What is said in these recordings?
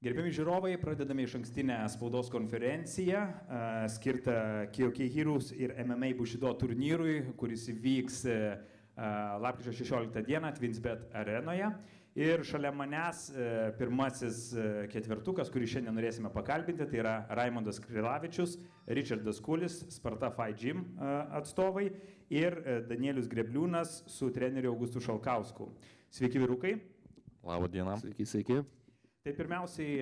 Gerbiami žiūrovai, pradedame išankstinę spaudos konferenciją skirtą KOK Heroes ir MMA Bushido turnyrui, kuris vyks lapkričio 16 dieną Twinsbet arenoje. Ir šalia manęs pirmasis ketvertukas, kurį šiandien norėsime pakalbinti, tai yra Raimondas Krilavičius, Richardas Kulis, Sparta Fight Gym atstovai ir Danielius Grebliūnas su treneriu Augustu Šalkausku. Sveiki vyrukai. Labą dieną. Sveiki, sveiki. Tai pirmiausiai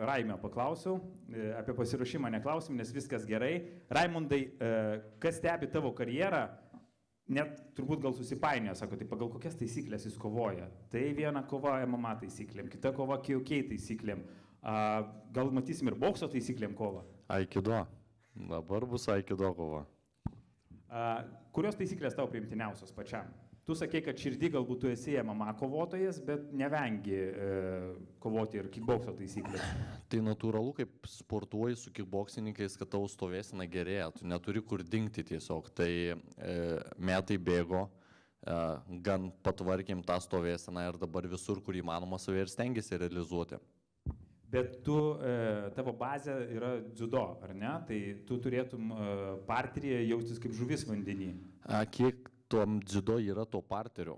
Raimio paklausiau, apie pasiruošimą neklausim, nes viskas gerai. Raimondai, kas stebi tavo karjerą, net turbūt gal susipainioja, sako, tai pagal kokias taisyklės jis kovoja. Tai viena kova MMA taisyklėm, kita kova KOK taisyklėm. Gal matysim ir bokso taisyklėm kovą? Aikido. Dabar bus Aikido kova. Kurios taisyklės tau priimtiniausios pačiam? Tu sakei, kad širdį galbūt tu esi MMA kovotojas, bet nevengi kovoti ir kickbokso taisyklės. Tai natūralu, kaip sportuoji su kickboksininkais, kad tavo stovėsena gerėja, tu neturi kur dingti tiesiog. Tai metai bėgo, gan patvarkėm tą stovėseną ir dabar visur, kur įmanoma, save ir stengiasi realizuoti. Bet tu, tavo bazė yra dziudo, ar ne? Tai tu turėtum parteryje jaustis kaip žuvis vandenį. Kiek tom dziudo yra to parterio?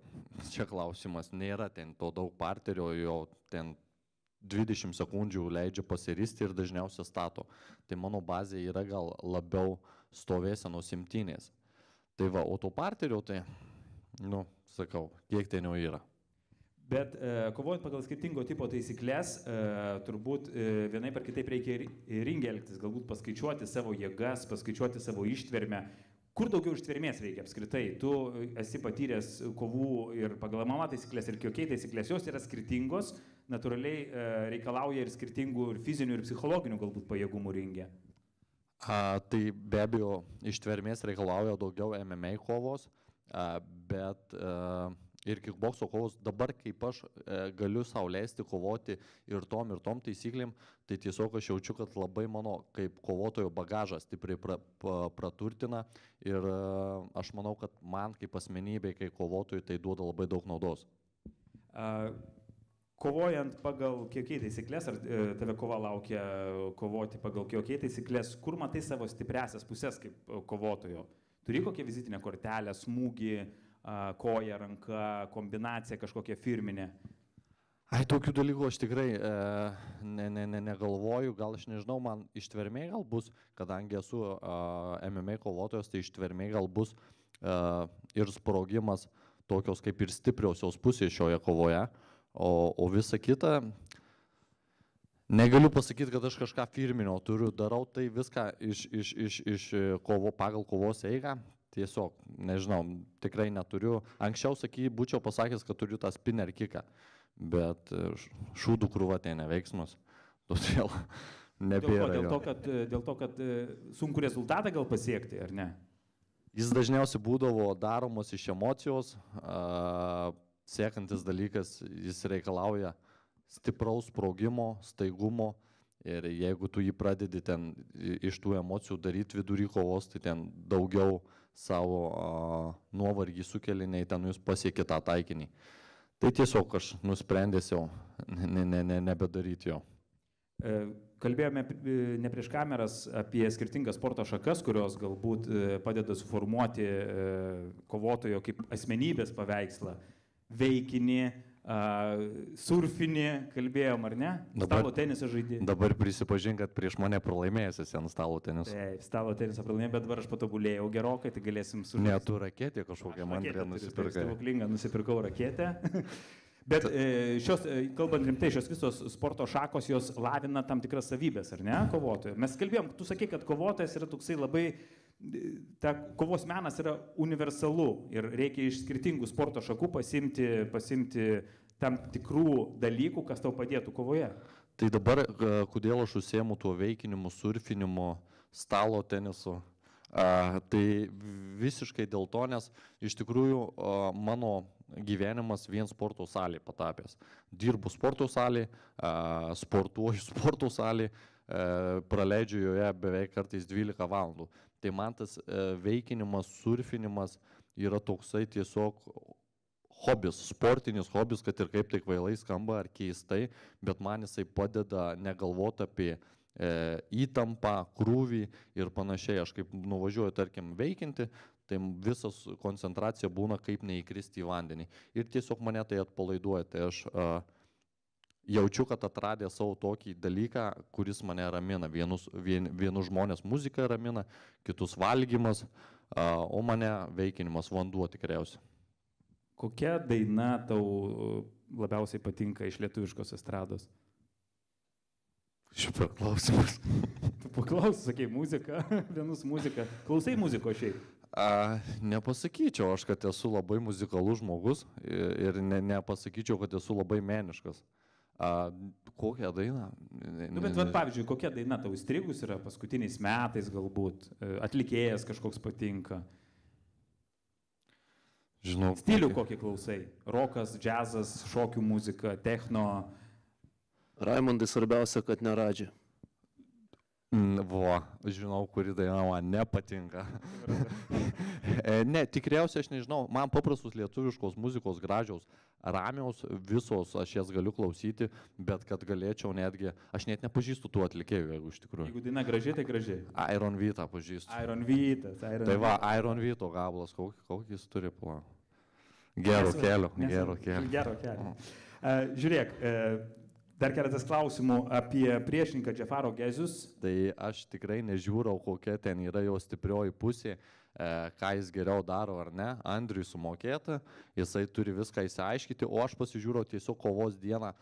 Čia klausimas, nėra ten to daug parterio, jo ten 20 sekundžių leidžia pasiristi ir dažniausiai stato. Tai mano bazė yra gal labiau stovėsenos imtynės. Tai va, o to parterio tai, sakau, kiek ten jau yra. Bet kovojant pagal skirtingo tipo taisyklės, turbūt vienaip ar kitaip reikia ringe elgtis, galbūt paskaičiuoti savo jėgas, paskaičiuoti savo ištvermę. Kur daugiau ištvermės reikia apskritai? Tu esi patyręs kovų ir pagal MMA taisyklės ir KOK taisyklės, jos yra skirtingos, natūraliai reikalauja ir skirtingų ir fizinių ir psichologinių galbūt pajėgumų ringe. Tai be abejo ištvermės reikalauja daugiau MMA kovos, bet ir kickbokso kovos dabar, kaip aš galiu sau leisti kovoti ir tom taisyklėm, tai tiesiog aš jaučiu, kad labai mano kaip kovotojo bagažas stipriai praturtina ir aš manau, kad man kaip asmenybei, kaip kovotojui, tai duoda labai daug naudos. Kovojant pagal KOK taisyklės, ar tave kova laukia kovoti pagal KOK taisyklės, kur matai savo stipriasias pusės kaip kovotojo? Turi kokią vizitinę kortelę, smūgį, koja, ranka, kombinacija kažkokia firminė? Tokių dalykų aš tikrai negalvoju, gal aš nežinau, man ištvermė gal bus, kadangi esu MMA kovotojas, tai ištvermė gal bus ir sprogimas tokios kaip ir stipriausios pusės šioje kovoje, o visa kita, negaliu pasakyti, kad aš kažką firminio turiu, darau tai viską pagal kovos eigą. Tiesiog, nežinau, tikrai neturiu. Anksčiau būčiau pasakęs, kad turiu tą spinner kicką, bet šūdų krūva tai neveiksmas, todėl nebėra. Dėl to, kad sunku rezultatą gal pasiekti, ar ne? Jis dažniausiai būdavo daromas iš emocijos, sekantis dalykas, jis reikalauja stipraus sprogimo, staigumo. Ir jeigu tu jį pradedi ten iš tų emocijų daryti vidury kovos, tai ten daugiau savo nuovargį sukeli, nei ten jūs pasiekė tą taikinį. Tai tiesiog aš nusprendęs jau nebedaryti jo. Kalbėjome ne prieš kameras apie skirtingas sporto šakas, kurios galbūt padeda suformuoti kovotojo kaip asmenybės paveikslą, veikinį, surfinį, kalbėjom, ar ne? Stalo tenisą žaidė. Dabar prisipažink, kad prieš mane pralaimėjęs esi ant stalo teniso. Taip, stalo tenisą pralaimėjau, bet dabar aš patobulėjau gerokai, tai galėsim sužaisti. Ne, tu raketė kažkokią man nusipirkai. Stebuklingą nusipirkau raketę. Bet kalbant rimtai, šios visos sporto šakos, jos lavina tam tikras savybės, ar ne, kovotojo? Mes kalbėjom, tu sakei, kad kovotojas yra toksai labai, ta kovos menas yra universalu ir reikia iš skirtingų sporto šakų pasimti tam tikrų dalykų, kas tau padėtų kovoje. Tai dabar, kodėl aš užsiemu tuo veikinimu, surfinimu, stalo tenisu, tai visiškai dėl to, nes iš tikrųjų mano gyvenimas vien sporto salėje patapęs. Dirbu sporto salėje, sportuoju sporto salėje, praleidžiu joje beveik kartais 12 valandų. Tai man tas veikinimas, surfinimas yra toksai tiesiog hobis, sportinis hobis, kad ir kaip tai kvailai skamba ar keistai, bet man jisai padeda negalvoti apie įtampą, krūvį ir panašiai. Aš kaip nuvažiuoju, tarkim, veikinti, tai visas koncentracija būna kaip neįkristi į vandenį. Ir tiesiog mane tai atpalaiduoja. Tai aš jaučiu, kad atradė savo tokį dalyką, kuris mane ramina. Vienus žmonės muzika ramina, kitus valgymas, o mane veikinimas, vanduo tikriausiai. Kokia daina tau labiausiai patinka iš lietuviškos estrados? Šiaip klausimas. Tu paklausai, sakai, muzika, vienus muzika. Klausai muziko šiaip? Nepasakyčiau aš, kad esu labai muzikalus žmogus ir nepasakyčiau, kad esu labai meniškas. Kokią dainą? Bet pavyzdžiui, kokia daina tau įstrigus yra paskutiniais metais galbūt? Atlikėjas kažkoks patinka? Žinau. Stilių kokį klausai? Rokas, džiazas, šokių muzika, techno? Raimondai, svarbiausia, kad neradžia. Žinau, kuri daina man nepatinka. Ne, tikriausiai aš nežinau. Man paprastus lietuviškos muzikos gražiaus, ramiaus, visos aš jas galiu klausyti, bet kad galėčiau netgi, aš net nepažįstu tų atlikėjų, jeigu iš tikrųjų. Jeigu daina graži, tai graži. Iron Vytą pažįstu. Iron Vytas. Tai va, Iron Vyto gabalas, kokį jis turi planą. Gero kelio. Žiūrėk, dar keletas klausimų apie priešininką Džefaro Gezius. Tai aš tikrai nežiūrau, kokia ten yra jo stiprioji pusė, ką jis geriau daro ar ne. Andriui sumokėta, jisai turi viską įsiaiškyti, o aš pasižiūrau tiesiog kovos dieną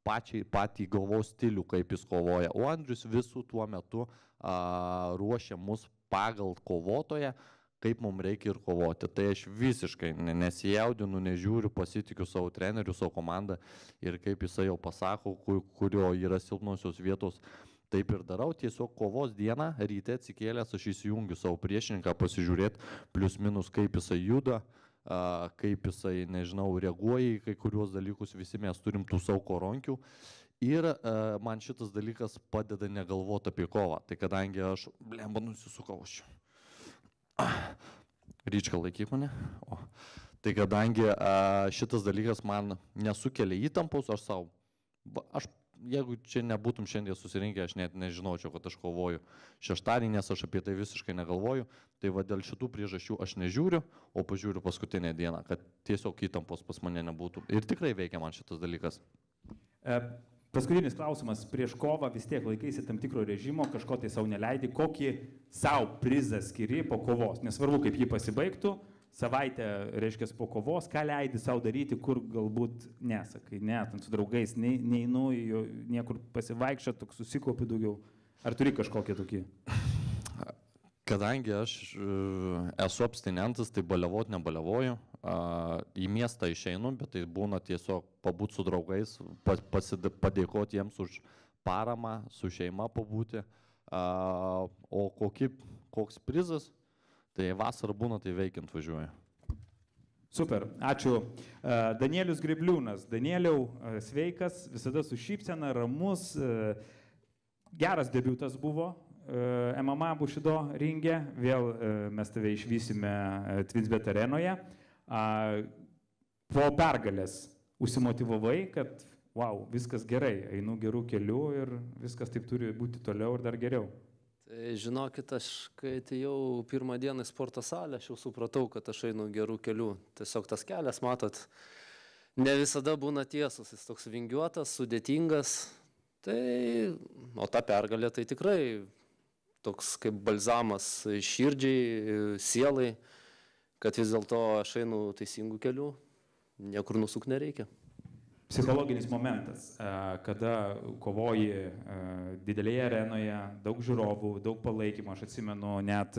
patį galvos stilių, kaip jis kovoja. O Andrius visų tuo metu ruošia mus pagal kovotoją, kaip mums reikia ir kovoti. Tai aš visiškai nesijaudinu, nežiūriu, pasitikiu savo treneriu, savo komandą ir kaip jisai jau pasako, kurio yra silpnosios vietos, taip ir darau. Tiesiog kovos dieną, ryte atsikėlęs, aš įsijungiu savo priešininką, pasižiūrėti plius minus, kaip jisai juda, kaip jisai, nežinau, reaguoja į kai kuriuos dalykus, visi mes turim tų savo koronkių. Ir man šitas dalykas padeda negalvoti apie kovą. Tai kadangi aš, nusisukau aš. Ryčka, laikyk mane. Tai kadangi šitas dalykas man nesukelia įtampos, jeigu čia nebūtum šiandien susirinkę, aš net nežinočiau, kad aš kovoju šeštadienį, nes aš apie tai visiškai negalvoju. Tai va dėl šitų priežasčių aš nežiūriu, o pažiūriu paskutinę dieną, kad tiesiog įtampos pas mane nebūtų. Ir tikrai veikia man šitas dalykas. Paskutinis klausimas. Prieš kovą vis tiek laikaisi tam tikro režimo, kažko tai savo neleidi. Kokį savo prizą skiri po kovos? Nesvarbu, kaip jį pasibaigtų. Savaitę, reiškia, po kovos, ką leidi savo daryti, kur galbūt nesakai. Ne, ten su draugais neinu, niekur pasivaikščioti, toks susikaupi daugiau. Ar turi kažkokį tokį? Kadangi aš esu abstinentas, tai baliavot nebaliavoju. Į miestą išeinu, bet tai būna tiesiog pabūti su draugais, padėkoti jiems už paramą, su šeima pabūti. O koks prizas, tai vasarą būna, tai veikiant važiuoju. Super, ačiū. Danielius Gribliūnas. Danieliau, sveikas, visada su šypsena, ramus, geras debiutas buvo. MMA Bushido ringe, vėl mes tave išvysime Twinsbet arenoje. Po pergalės užsimotyvavai, kad wow, viskas gerai, einu gerų kelių ir viskas taip turi būti toliau ir dar geriau. Tai žinokit, aš kai atėjau pirmą dieną į sporto salę, aš jau supratau, kad aš einu gerų kelių. Tiesiog tas kelias, matot, ne visada būna tiesus, jis toks vingiuotas, sudėtingas. O ta pergalė tai tikrai toks kaip balzamas širdžiai, sielai, kad vis dėlto aš einu teisingų kelių, niekur nusuk nereikia. Psichologinis momentas, kada kovoji didelėje arenoje, daug žiūrovų, daug palaikymo, aš atsimenu, net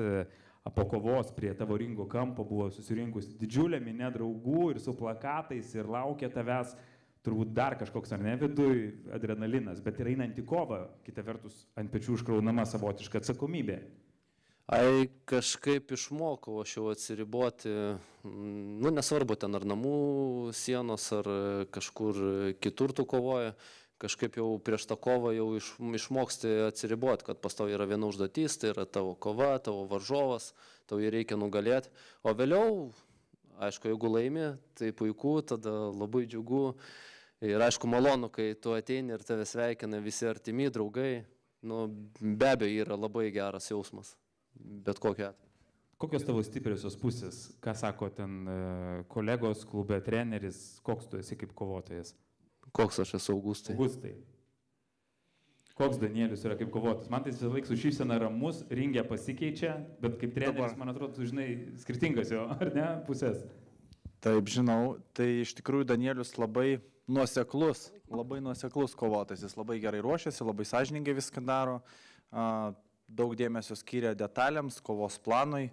po kovos prie tavo ringo kampo buvo susirinkusi didžiulė minė draugų ir su plakatais ir laukia tavęs. Turbūt dar kažkoks ar ne viduj adrenalinas, bet ir einant į kovą, kita vertus, ant pečių užkraunama savotiška atsakomybė. Kažkaip išmokau aš jau atsiriboti, nesvarbu ten ar namų sienos, ar kažkur kitur tu kovoji, kažkaip jau prieš tą kovą jau išmoksti atsiriboti, kad pas tau yra viena užduotis, tai yra tavo kova, tavo varžovas, tau jį reikia nugalėti, o vėliau Aišku, jeigu laimi, tai puiku, tada labai džiugu. Ir aišku, malonu, kai tu ateini ir tave sveikina visi artimi, draugai. Nu, be abejo, yra labai geras jausmas, bet kokia atveju. Kokios tavo stipriosios pusės? Ką sako ten kolegos, klube treneris, koks tu esi kaip kovotojas? Koks aš esu, Augustai? Augustai. Koks Danielius yra kaip kovotojas? Man tai visą laiką su šypsena ramus, ringė pasikeičia, bet kaip treneris, man atrodo, tu žinai, skirtingas jo, ar ne, pusės? Taip, žinau, tai iš tikrųjų Danielius labai nuoseklus kovotojas, jis labai gerai ruošiasi, labai sąžiningai viską daro, daug dėmesio skiria detalėms, kovos planui.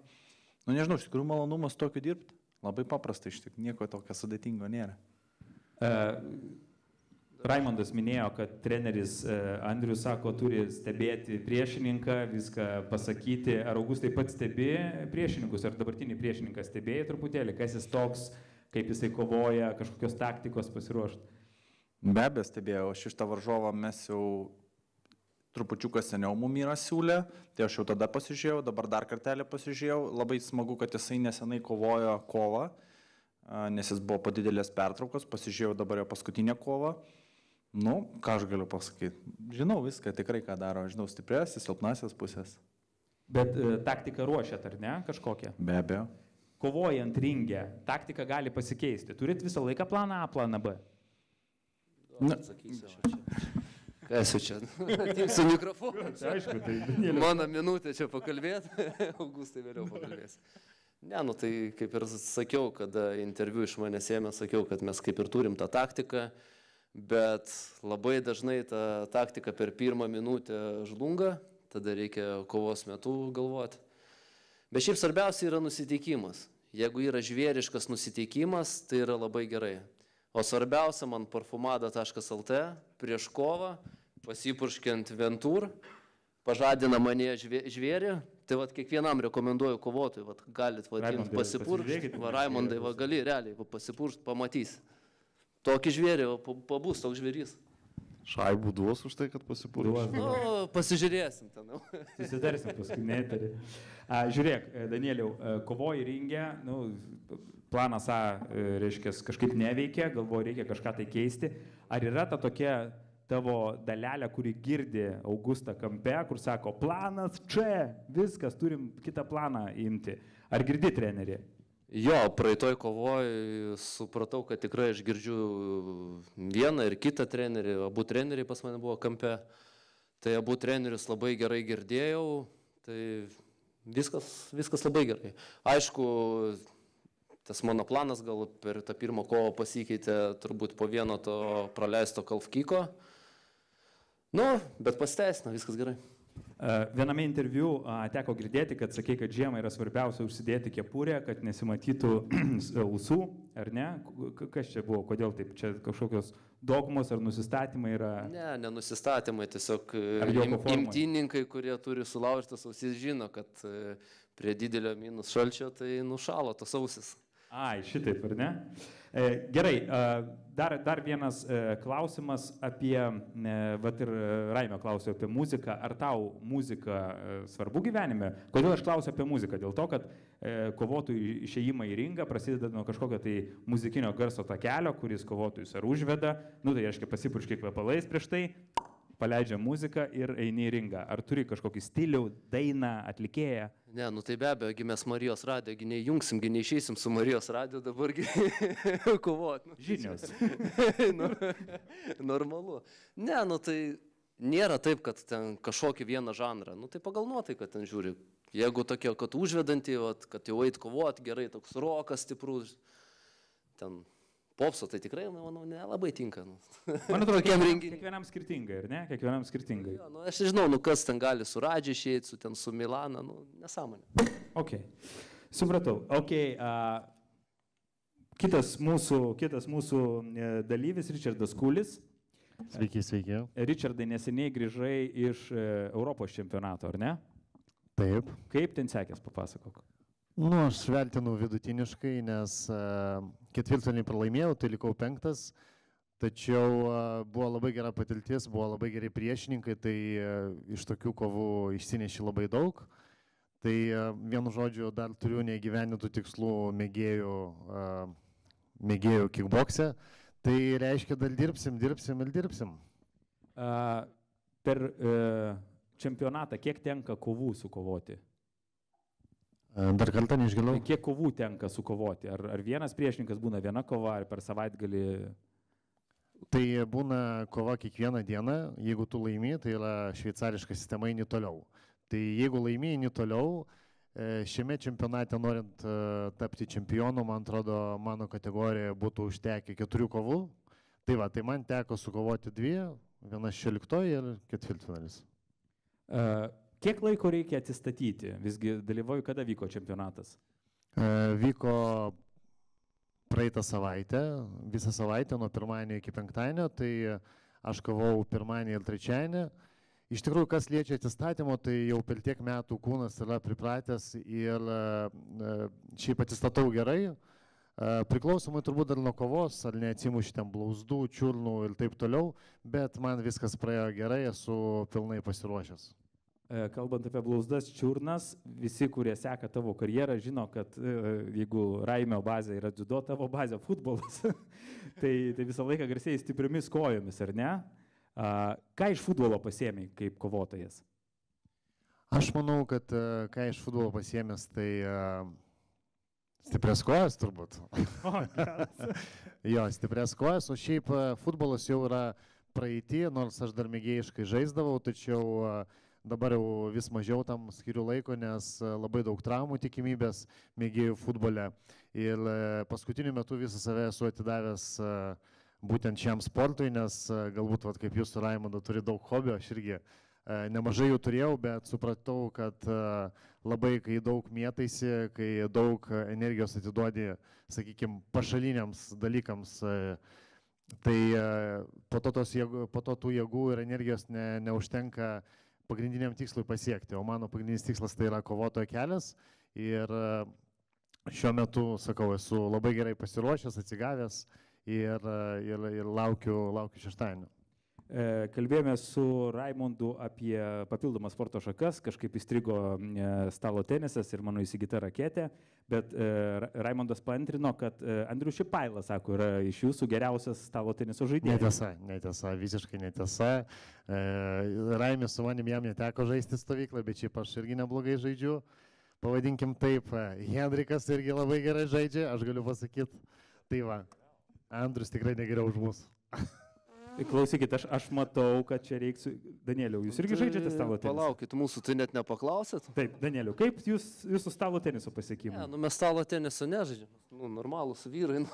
Nu nežinau, iš tikrųjų malonumas tokiu dirbti, labai paprasta iš tikrųjų, nieko tokio sudėtingo nėra. Raimondas minėjo, kad treneris Andrius sako, turi stebėti priešininką, viską pasakyti. Ar Augustai pats stebi priešininkus, ar dabartinį priešininką stebėjai truputėlį, kas jis toks, kaip jisai kovoja, kažkokios taktikos pasiruošti? Be abejo stebėjau, šitą varžovą mes jau trupučiuką seniau mum yra siūlę, tai aš jau tada pasižiūrėjau, dabar dar kartelį pasižiūrėjau. Labai smagu, kad jisai nesenai kovojo kovą, nes jis buvo po didelės pertraukos, pasižiūrėjau dabar jo paskutinę kovą. Nu, ką aš galiu pasakyti? Žinau viską, tikrai ką daro, žinau stipriasis, silpnasis pusės. Bet taktiką ruošiat, ar ne, kažkokią? Be abejo. Kovojant ringę, taktika gali pasikeisti. Turit visą laiką planą A, planą B? Kas jau čia? Su mikrofonu. Aišku, tai Mano minutė čia pakalbėti, Augustai vėliau pakalbės. Ne, nu tai kaip ir sakiau, kada interviu iš manęs ėmė, sakiau, kad mes kaip ir turim tą taktiką, bet labai dažnai ta taktika per pirmą minutę žlunga, tada reikia kovos metu galvoti. Bet šiaip svarbiausia yra nusiteikimas. Jeigu yra žvėriškas nusiteikimas, tai yra labai gerai. O svarbiausia man parfumada.lt prieš kovą, pasipurškiant Ventur, pažadina mane žvėrį. Tai vat kiekvienam rekomenduoju kovotojui, vat galit pasipuršti, Raimondai, gali realiai pasipuršti, pamatys. Tokį žvėrį, pabus toks žvėrys. Šaibų duos už tai, kad pasipuršti. Nu, pasižiūrėsim ten. Susitarsim paskui, netarį. Žiūrėk, Danieliau, kovoji ringę, planas A, reiškia, kažkaip neveikia, galvoju, reikia kažką tai keisti. Ar yra ta tokia tavo dalelė, kuri girdi Augustą kampe, kur sako, planas čia, viskas, turim kitą planą imti. Ar girdi trenerį? Jo, praeitoj kovoj supratau, kad tikrai aš girdžiu vieną ir kitą trenerį, abu treneriai pas mane buvo kampe. Tai abu trenerius labai gerai girdėjau, tai viskas labai gerai. Aišku, tas mano planas gal per tą pirmą kovą pasikeitė turbūt po vieno to praleisto kalfkyko. Nu, bet pasiteisino, viskas gerai. Viename interviu teko girdėti, kad sakei, kad žiemą yra svarbiausia užsidėti kepurę, kad nesimatytų ausų, ar ne? Kas čia buvo, kodėl taip? Čia kažkokios dogmos ar nusistatymai yra? Ne nusistatymai, tiesiog imtyninkai, kurie turi sulaužytas ausis, žino, kad prie didelio minus šalčio tai nušalo tos ausis. Ai, šitaip, ar ne? Gerai, dar vienas klausimas apie, vat ir Raimio klausiau apie muziką. Ar tau muzika svarbu gyvenime? Kodėl aš klausiu apie muziką? Dėl to, kad kovotojų išėjimai į ringą prasideda nuo kažkokio tai muzikinio garso takelio, kuris kovotojus ar užveda, tai reiškia pasipurški kvepalais prieš tai, paleidžia muziką ir eini į ringą. Ar turi kažkokį stilių, dainą, atlikėją? Ne, tai be abejo, mes Marijos radijo, neįjungsim, neišeisim su Marijos radijo dabargi kovoti. Žinios. Normalu. Ne, tai nėra taip, kad ten kažkokį vieną žanrą. Tai pagal nuotaiką ten žiūri. Jeigu tokia, kad užvedantį, kad jau eit kovoti, gerai, toks rokas stiprus, ten popso, tai tikrai, manau, nelabai tinka. Man atrodo, kiekvienam skirtingai, ar ne? Kiekvienam skirtingai. Jo, aš nežinau, kas ten gali su Radži išeiti, su Milana, nesąmonė. Ok, supratau. Ok, kitas mūsų dalyvis, Richardas Kulis. Sveiki, sveiki. Richardai, neseniai grįžai iš Europos čempionato, ar ne? Taip. Kaip ten sekės, papasakok? Aš vertinu vidutiniškai, nes ketvirtfinalį pralaimėjau, tai likau 5, tačiau buvo labai gera patirtis, buvo labai geri priešininkai, tai iš tokių kovų išsineši labai daug. Tai vienu žodžiu dar turiu neįgyvendintų tikslų mėgėjų kickbokse. Tai reiškia, dar dirbsim. Per čempionatą kiek tenka kovų sukovoti? Dar kartą neišgirdau. Kiek kovų tenka sukovoti? Ar vienas priešininkas būna viena kova, ar per savaitgalį? Tai būna kova kiekvieną dieną. Jeigu tu laimi, tai yra šveicariška sistema, eini toliau. Tai jeigu laimi, eini toliau. Šiame čempionate, norint tapti čempionu, man atrodo, mano kategorijoje būtų užtekę 4 kovų. Tai man teko sukovoti 2, viena 16 ir ketvirtfinalis. Kiek laiko reikia atsistatyti? Visgi dalyvauju, kada vyko čempionatas? Vyko praeitą savaitę, visą savaitę nuo pirmadienio iki penktadienio, tai aš kovau pirmadienį ir trečiadienį. Iš tikrųjų, kas liečia atsistatymo, tai jau per tiek metų kūnas yra pripratęs ir šiaip atsistatau gerai. Priklausomai turbūt dar nuo kovos, ar neatsimuši ten blauzdų, čiurnų ir taip toliau, bet man viskas praėjo gerai, esu pilnai pasiruošęs. Kalbant apie blauzdas, čiurnas, visi, kurie seka tavo karjerą, žino, kad jeigu Raimio bazė yra dziudo, tavo bazė futbolas, tai visą laiką garsėjai stipriomis kojomis, ar ne? Ką iš futbolo pasiėmei kaip kovotojas? Aš manau, kad ką iš futbolo pasiėmęs, tai stiprias kojas turbūt. Jo, stiprias kojas, o šiaip futbolas jau yra praeitį, nors aš dar mėgėjiškai žaisdavau, tačiau dabar jau vis mažiau tam skiriu laiko, nes labai daug traumų tikimybės mėgėjų futbole. Ir paskutiniu metu visą save esu atidavęs būtent šiam sportui, nes galbūt, kaip jūs su Raimondu, turi daug hobio, aš irgi nemažai jų turėjau, bet supratau, kad labai, kai daug mėtaisi, kai daug energijos atiduodi, sakykime, pašaliniams dalykams, tai po to tų jėgų ir energijos neužtenka pagrindiniam tikslui pasiekti, o mano pagrindinis tikslas tai yra kovotojo kelias ir šiuo metu, sakau, esu labai gerai pasiruošęs, atsigavęs ir laukiu šeštadienio. Kalbėjome su Raimondu apie papildomas sporto šakas, kažkaip įstrigo stalo tenisas ir mano įsigyta raketė, bet Raimondas paantrino, kad Andrius Šipailas, sako, yra iš jūsų geriausias stalo teniso žaidėjas. Netiesa, visiškai netiesa. Raimis su manim jam neteko žaisti stovyklą, bet šiaip aš irgi neblogai žaidžiu. Pavadinkim taip, Henrikas irgi labai gerai žaidžia, aš galiu pasakyti. Tai va, Andrius tikrai negeriau už mus. Klausykit, aš matau, kad čia reiks... Danieliau, jūs irgi žaidžiate stalo tenisą? Palaukit, mūsų tai net nepaklausėt. Taip, Danieliau, kaip jūsų stalo teniso pasiekimai? Ne, mes stalo teniso nežaidžiam. Normalūs vyrai,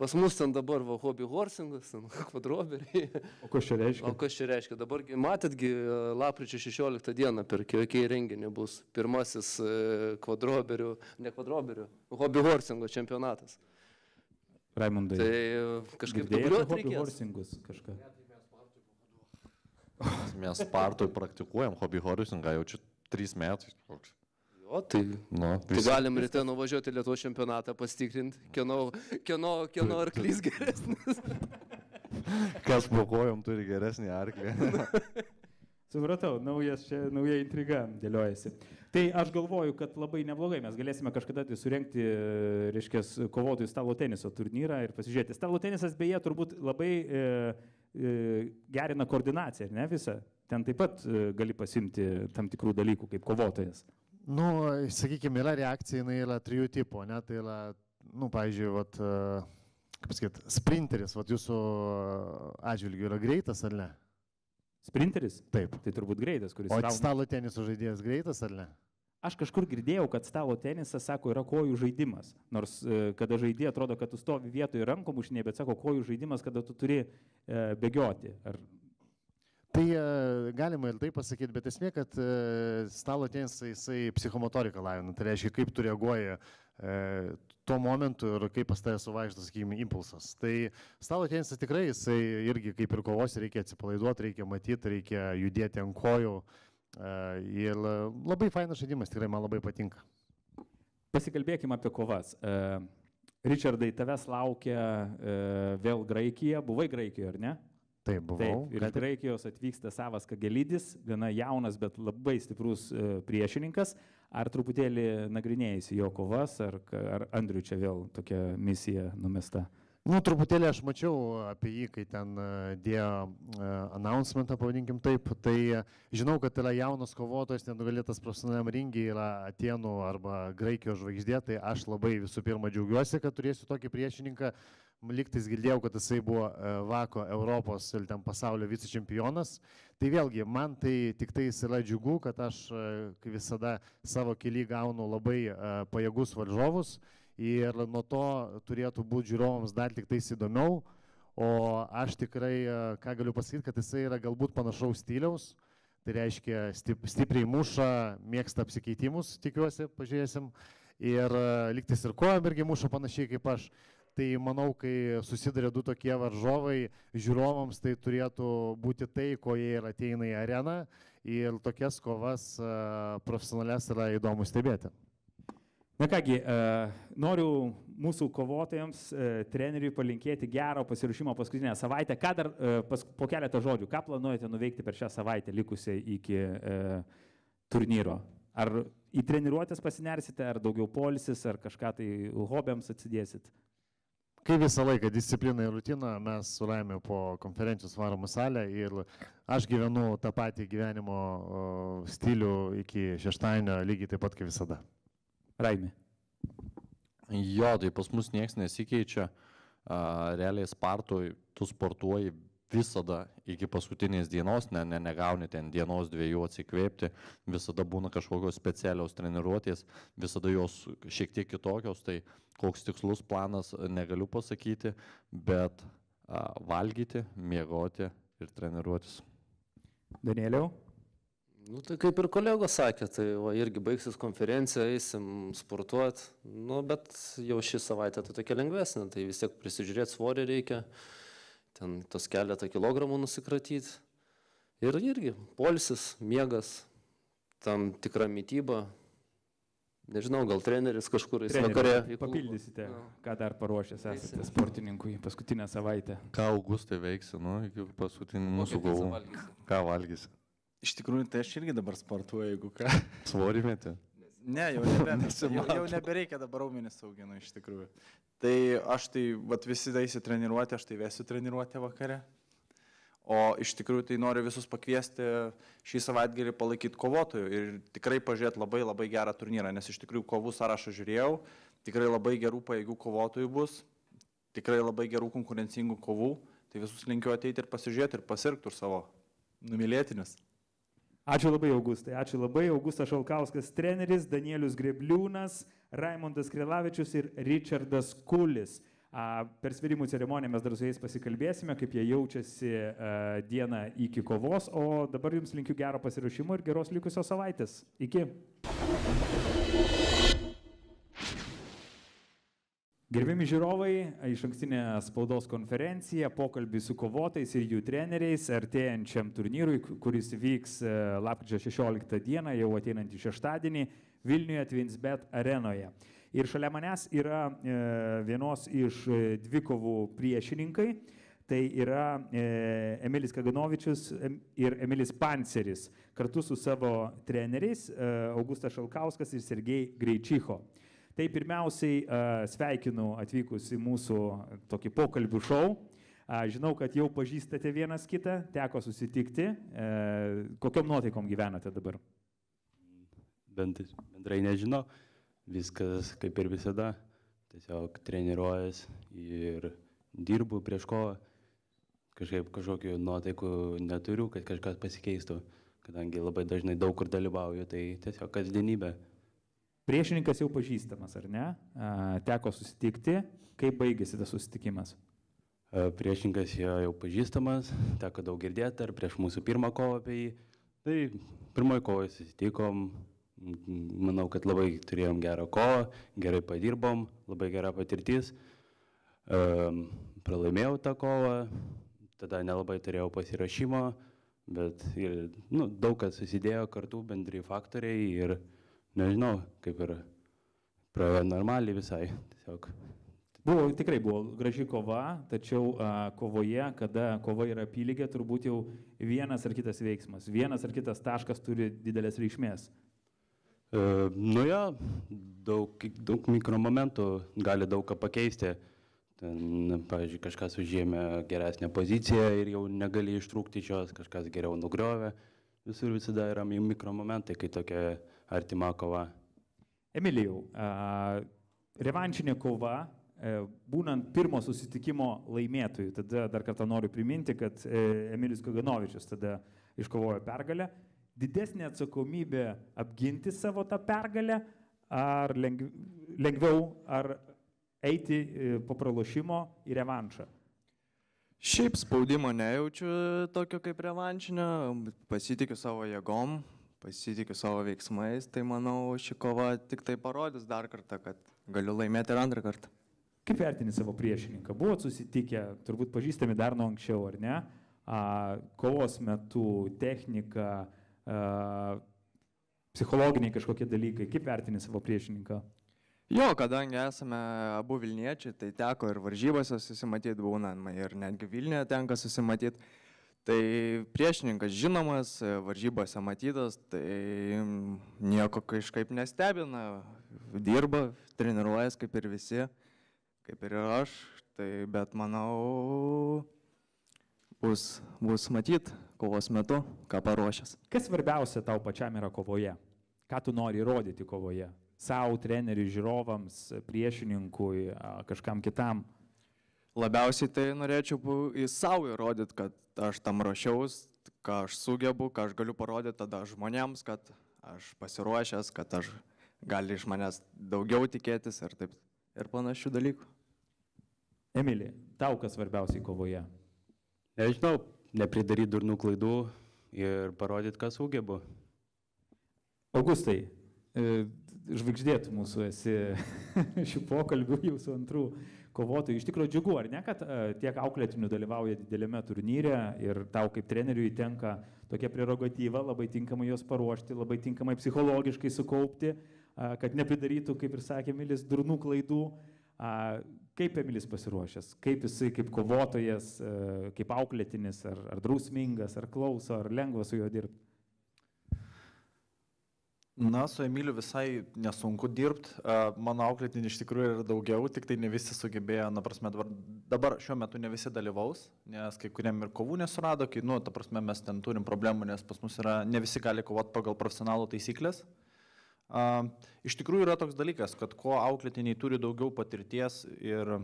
pas mus ten dabar hobby horsingas, kvadroberiai. O kas čia reiškia? O kas čia reiškia? Dabargi, matėtgi, lapkričio 16 dieną per KVK renginį bus pirmasis hobby horsingo čempionatas. Raimondai. Tai kažkaip dubliuot reikės. Kažką. Mes Spartoj praktikuojam hobby horsingą jau čia 3 metai. Jo, tai galim ryte nuvažiuoti Lietuvos čempionatą pasitikrinti, kieno arklys geresnis. Kas po kojom turi geresnį arklį. Supratau, nauja intriga dėliojasi. Tai aš galvoju, kad labai neblogai mes galėsime kažkada tai surenkti, reiškia, kovotojų stalo teniso turnyrą ir pasižiūrėti. Stalo tenisas beje turbūt labai gerina koordinaciją, ne visą. Ten taip pat gali pasimti tam tikrų dalykų kaip kovotojas. Sakykime, yra reakcija, jinai yra 3 tipų, ne? Tai yra, pavyzdžiui, kaip sakyti, sprinteris, jūsų atžvilgiu yra greitas ar ne? Sprinteris? Taip. Tai turbūt greitas, kuris... O stalo teniso žaidėjas greitas ar ne? Aš kažkur girdėjau, kad stalo tenisas, sako, yra kojų žaidimas. Nors kada žaidėjai atrodo, kad tu stovi vietoje rankom mušinėje, bet sako, kojų žaidimas, kada tu turi bėgioti. Tai galima ir taip pasakyti, bet esmė, kad stalo tenisas jisai psichomotoriką lavina. Tai reiškia, kaip tu reaguoji tuo momentu ir kaip pas tave suvaikšto, sakykime, impulsas. Tai stalo tenisas tikrai jisai irgi kaip ir kovos reikia atsipalaiduoti, reikia matyti, reikia judėti ant kojų. Ir labai fainas žaidimas, tikrai man labai patinka. Pasikalbėkime apie kovas. Richardai, tavęs laukia vėl Graikija. Buvai Graikijoje, ar ne? Taip, buvau. Taip, ir iš Graikijos atvyksta Savas Kagelidis, gana jaunas, bet labai stiprus priešininkas. Ar truputėlį nagrinėjasi jo kovas, ar Andriui čia vėl tokia misija numesta? Nu, truputėlį aš mačiau apie jį, kai ten dėjo announcementą, pavadinkim taip. Tai žinau, kad yra jaunas kovotojas, nenugalėtas profesionaliam ringiai, yra Atėnų arba Graikijos žvaigždė. Tai aš labai visų pirma džiaugiuosi, kad turėsiu tokį priešininką. Lygtais girdėjau, kad jisai buvo Vako Europos ir ten pasaulio vicečempionas. Tai vėlgi, man tai tik tais yra džiugu, kad aš kaip visada savo kely gaunu labai pajėgus varžovus ir nuo to turėtų būti žiūrovams dar tik tais įdomiau. O aš tikrai, ką galiu pasakyti, kad jisai yra galbūt panašaus stiliaus. Tai reiškia stipriai muša, mėgsta apsikeitimus, tikiuosi, pažiūrėsim. Ir lygtais ir kojom irgi muša panašiai kaip aš. Tai manau, kai susidarė du tokie varžovai, žiūrovams tai turėtų būti tai, ko jie ir ateina į areną. Ir tokias kovas profesionalias yra įdomu stebėti. Na kągi, noriu mūsų kovotojams, treneriui palinkėti gero pasiruošimo paskutinę savaitę. Ką dar po keletą žodžių, ką planuojate nuveikti per šią savaitę likusią iki turnyro? Ar į treniruotės pasinersite, ar daugiau poilsis, ar kažką tai hobiams atsidėsit? Kai visą laiką discipliną ir rutiną mes su Raimiu po konferencijos varom į salę ir aš gyvenu tą patį gyvenimo stilių iki šeštadienio lygiai taip pat kaip visada. Raimi. Jo, tai pas mus nieks nesikeičia. Realiai Spartoj tu sportuoji visada iki paskutinės dienos, negauni ten dienos dviejų atsikvėpti, visada būna kažkokios specialios treniruotės, visada jos šiek tiek kitokios, tai koks tikslus planas negaliu pasakyti, bet valgyti, miegoti ir treniruotis. Danieliau? Nu, tai kaip ir kolegos sakė, tai va, irgi baigsis konferencija, eisim sportuoti, nu, bet jau šį savaitę tai tokia lengvesnė, tai vis tiek prisižiūrėti svorį reikia, ten tos keletą kilogramų nusikratyti ir irgi poilsis, miegas, tam tikra mytyba, nežinau, gal treneris kažkur į vakarę. Papildysite, ką dar paruošęs esate sportininkui paskutinę savaitę. Ką Augustai veiksi, nu, iki paskutinį mūsų kovų. Ką valgysi? Iš tikrųjų, tai aš irgi dabar sportuoju, jeigu ką. Svorį meti? Ne, jau nebereikia dabar raumenis auginu, iš tikrųjų. Tai aš tai, vat visi daisi treniruotę, aš tai vesiu treniruotę vakare. O iš tikrųjų tai noriu visus pakviesti šį savaitgalį palaikyti kovotojų ir tikrai pažiūrėti labai labai gerą turnyrą, nes iš tikrųjų kovų sąrašą žiūrėjau, tikrai labai gerų pajėgių kovotojų bus, tikrai labai gerų konkurencingų kovų, tai visus linkiu ateiti ir pasižiūrėti ir pasirgti už savo numylėtinius. Ačiū labai, Augustai. Ačiū labai. Augustas Šalkauskas treneris, Danielius Grebliūnas, Raimondas Krilavičius ir Richardas Kulis. Per svirimų ceremoniją mes dar su jais pasikalbėsime, kaip jie jaučiasi dieną iki kovos, o dabar jums linkiu gero pasiruošimo ir geros likusios savaitės. Iki. Gerbiami žiūrovai, išankstinė spaudos konferencija, pokalbį su kovotais ir jų treneriais artėjančiam turnyrui, kuris vyks lapkričio 16 dieną, jau ateinantį šeštadienį, Vilniuje Twinsbet arenoje. Ir šalia manęs yra vienos iš dvikovų priešininkai, tai yra Emilis Kaganovičius ir Emilis Panceris, kartu su savo treneriais Augustas Šalkauskas ir Sergej Greičicho. Tai pirmiausiai sveikinu atvykus į mūsų tokį pokalbių šou. Žinau, kad jau pažįstate vienas kitą, teko susitikti. Kokiom nuotaikom gyvenate dabar? Bendrai nežinau, viskas kaip ir visada. Tiesiog treniruojas ir dirbu prieš kovą. Kažkokių nuotaikų neturiu, kad kažkas pasikeistų, kadangi labai dažnai daug kur dalyvauju, tai tiesiog kasdienybė. Priešininkas jau pažįstamas, ar ne? Teko susitikti. Kaip baigėsi tas susitikimas? Priešininkas jau pažįstamas, teko daug girdėti ar prieš mūsų pirmą kovą apie jį. Tai pirmoji kovą susitikom, manau, kad labai turėjom gerą kovą, gerai padirbom, labai gera patirtis. Pralaimėjau tą kovą, tada nelabai turėjau pasirašymo, bet ir, daug kas susidėjo kartu, bendri faktoriai ir nežinau, kaip ir praėjo normaliai visai. Tiesiog Tikrai buvo graži kova, tačiau kovoje, kada kova yra apylygė, turbūt jau vienas ar kitas veiksmas, vienas ar kitas taškas turi didelės reikšmės. Nu jo, daug mikromomentų gali daug ką pakeisti. Ten, pavyzdžiui, kažkas užėmė geresnę poziciją ir jau negali ištrūkti iš jos, kažkas geriau nugriovė. Visur visada yra mikromomentai, kai tokia artima kova. Emilijau, revanšinė kova, būnant pirmo susitikimo laimėtojų, tada dar kartą noriu priminti, kad Emilis Kaganovičius tada iškovojo pergalę. Didesnė atsakomybė apginti savo tą pergalę, ar lengviau, ar eiti po pralošimo į revanšą? Šiaip spaudimo nejaučiu tokio kaip revanšinio, pasitikiu savo jėgom, pasitikiu savo veiksmais, tai manau ši kova tik tai parodys dar kartą, kad galiu laimėti ir antrą kartą. Kaip vertini savo priešininką? Buvot susitikę, turbūt pažįstami dar nuo anksčiau, ar ne? Kovos metu, technika, psichologiniai kažkokie dalykai. Kaip vertini savo priešininką? Jo, kadangi esame abu Vilniečiai, tai teko ir varžybose susimatyti būna, ir netgi Vilniuje tenka susimatyti. Tai priešininkas žinomas, varžybose matytas, tai nieko kažkaip nestebina, dirba, treniruojas kaip ir visi, kaip ir aš, tai bet manau bus matyt kovos metu, ką paruošęs. Kas svarbiausia tau pačiam yra kovoje? Ką tu nori įrodyti kovoje? Sau, treneriui, žiūrovams, priešininkui, kažkam kitam? Labiausiai tai norėčiau į savo įrodyti, kad aš tam ruošiaus, ką aš sugebu, ką aš galiu parodyti tada žmonėms, kad aš pasiruošęs, kad aš gali iš manęs daugiau tikėtis ir taip ir panašių dalykų. Emili, tau kas svarbiausiai kovoje? Nežinau, nepridaryti durnų klaidų ir parodyti, ką sugebu. Augustai, žvaigždėtų mūsų esi šių pokalbių jūsų antrų kovotojų. Iš tikrųjų džiugu, ar ne, kad tiek auklėtinių dalyvauja didelėme turnyre ir tau kaip treneriui tenka tokia prerogatyva labai tinkamai jos paruošti, labai tinkamai psichologiškai sukaupti, kad nepridarytų, kaip ir sakė Emilis, durnų klaidų. Kaip Emilis pasiruošęs? Kaip jisai kaip kovotojas, kaip auklėtinis, ar drausmingas, ar klauso, ar lengva su juo dirbti? Na, su Emiliu visai nesunku dirbti. Mano auklėtinį iš tikrųjų yra daugiau, tik tai ne visi sugebėjo, na prasme, dabar šiuo metu ne visi dalyvaus, nes kai kuriem ir kovų nesurado, kai, ta prasme, mes ten turim problemų, nes pas mus yra, ne visi gali kovoti pagal profesionalų taisyklės. Iš tikrųjų yra toks dalykas, kad kuo auklėtiniai turi daugiau patirties ir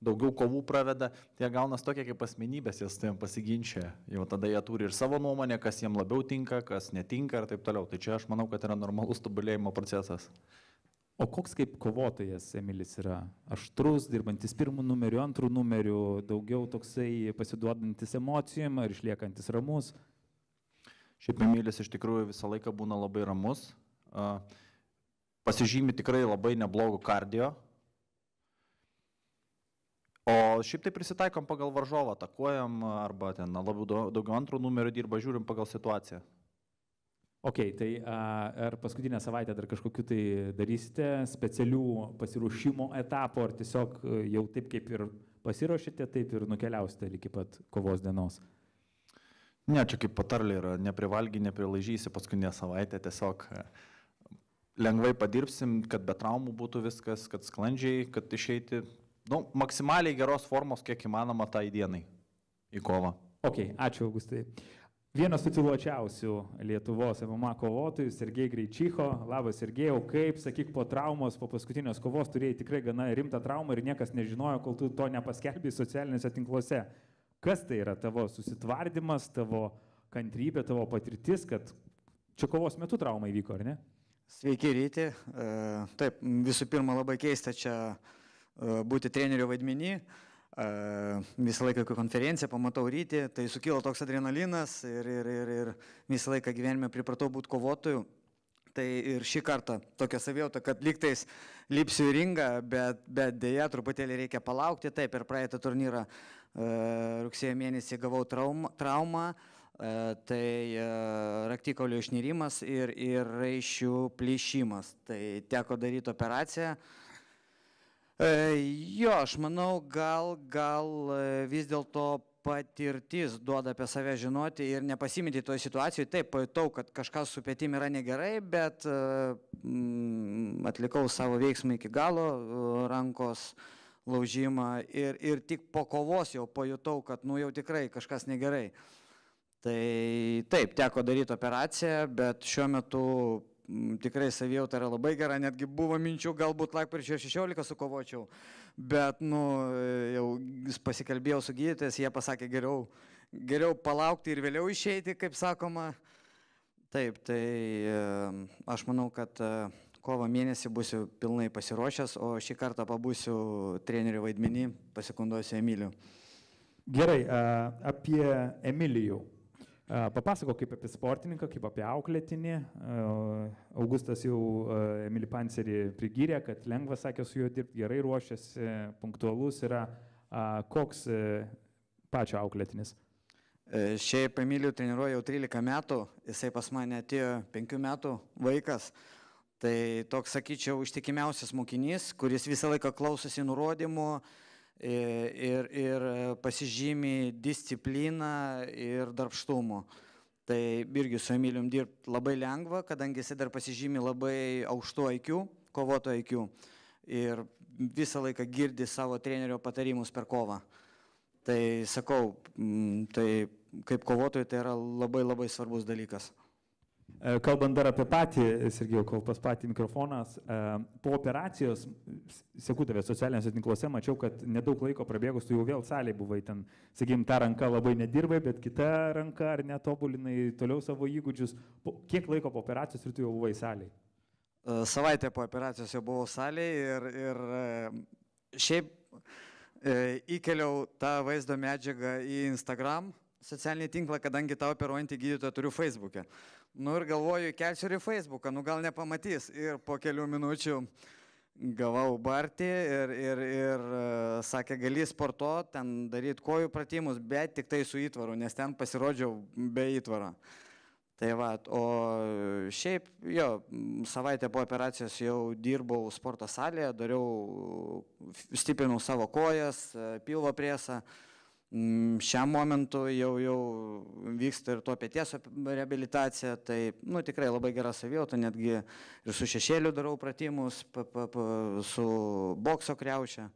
daugiau kovų praveda, tai jie gaunas tokie kaip asmenybės, jie su tavim pasiginčia. Jau tada jie turi ir savo nuomonę, kas jiems labiau tinka, kas netinka ir taip toliau. Tai čia aš manau, kad yra normalus tobulėjimo procesas. O koks kaip kovotojas Emilis yra? Aštrus, dirbantis pirmų numerių, antrų numerių, daugiau toksai pasiduodantis emocijom ar išliekantis ramus? Šiaip Emilis iš tikrųjų visą laiką būna labai ramus. Pasižymi tikrai labai neblogų kardio. O šiaip tai prisitaikom pagal varžovą, atakuojam arba ten labiau daugiau antrų numerių dirba, žiūrim pagal situaciją. Ok, tai ar paskutinę savaitę dar kažkokiu tai darysite specialių pasiruošimo etapų, ar tiesiog jau taip kaip ir pasiruošite, taip ir nukeliausite iki pat kovos dienos? Ne, čia kaip patarlė yra, neprivalgy, neprilaižysi paskutinę savaitę, tiesiog lengvai padirbsim, kad be traumų būtų viskas, kad sklandžiai, kad išeiti, maksimaliai geros formos, kiek įmanoma tai dienai į kovą. Ok, ačiū Augustai. Vienas tituluočiausių Lietuvos MMA kovotojų, Sergej Greičicho. Labas Sergejau, kaip, sakyk, po traumos, po paskutinės kovos turėjai tikrai gana rimtą traumą ir niekas nežinojo, kol tu to nepaskelbėjai socialiniuose tinkluose. Kas tai yra tavo susitvardymas, tavo kantrybė, tavo patirtis, kad čia kovos metu trauma įvyko, ar ne? Sveiki, Ryti. Taip, visų pirma, labai keista čia būti trenerio vaidmenį. Visą laiką, kai konferenciją pamatau Rytį, tai sukilo toks adrenalinas ir visą laiką gyvenime pripratau būti kovotoju. Tai ir šį kartą tokia savijauta, kad lygtais lipsiu į ringą, bet dėja truputėlį reikia palaukti. Taip, per praeitą turnyrą rugsėjo mėnesį gavau traumą. Tai raktikaulio išnirimas ir raiščių plyšimas. Tai teko daryti operaciją. Jo, aš manau, gal vis dėlto patirtis duoda apie save žinoti ir nepasiminti toje situacijoje. Taip, pajutau, kad kažkas su pėtim yra negerai, bet atlikau savo veiksmą iki galo, rankos laužimą ir tik po kovos jau pajutau, kad jau tikrai kažkas negerai. Tai taip, teko daryti operaciją, bet šiuo metu tikrai savijauta yra labai gera, netgi buvo minčių, galbūt lapkričio 16 sukovočiau, bet jau pasikalbėjau su gydytojas, jie pasakė geriau palaukti ir vėliau išeiti, kaip sakoma. Taip, tai aš manau, kad kovo mėnesį būsiu pilnai pasiruošęs, o šį kartą pabūsiu trenerių vaidmenį, pasikunduosiu Emilijų. Gerai, apie Emilijų. Papasako kaip apie sportininką, kaip apie auklėtinį. Augustas jau Emilį Pancerį prigyrė, kad lengva, sakė, su juo dirbti, gerai ruošiasi, punktualus yra. Koks pačio auklėtinis? Šiaip Emilijų treniruoju jau 13 metų, jisai pas mane atėjo 5 metų vaikas. Tai toks, sakyčiau, ištikimiausias mokinys, kuris visą laiką klausosi nurodymų, ir pasižymi discipliną ir darbštumu. Tai irgi su Emilijum dirbti labai lengva, kadangi jis dar pasižymi labai aukštų IQ, kovoto IQ. Ir visą laiką girdi savo trenerio patarimus per kovą. Tai sakau, tai kaip kovotojai tai yra labai svarbus dalykas. Kalbant dar apie patį, Sergejau, kol pas patį mikrofonas, po operacijos, seku tave socialiniuose tinkluose, mačiau, kad nedaug laiko prabėgus, tu jau vėl salėje buvai ten, sakym, ta ranka labai nedirbai, bet kita ranka ar netobulinai toliau savo įgūdžius. Kiek laiko po operacijos ir tu jau buvai salėje? Savaitę po operacijos jau buvau salėje ir šiaip įkeliau tą vaizdo medžiagą į Instagram socialinį tinklą, kadangi tą operuojantį gydytoją turiu Facebook'e. Ir galvoju, kelsiu ir į Facebooką, gal nepamatys. Ir po kelių minučių gavau bartį ir sakė, gali sportuoti, ten daryti kojų pratimus, bet tik tai su įtvaru, nes ten pasirodžiau be įtvaro. Tai va, o šiaip, jo, savaitę po operacijos jau dirbau sporto salėje, stiprinau savo kojas, pilvo presą. Šiam momentu jau vyksta ir to peties reabilitacija, tai tikrai labai gera savijauta, netgi ir su šešėliu darau pratimus, su bokso kriaušė.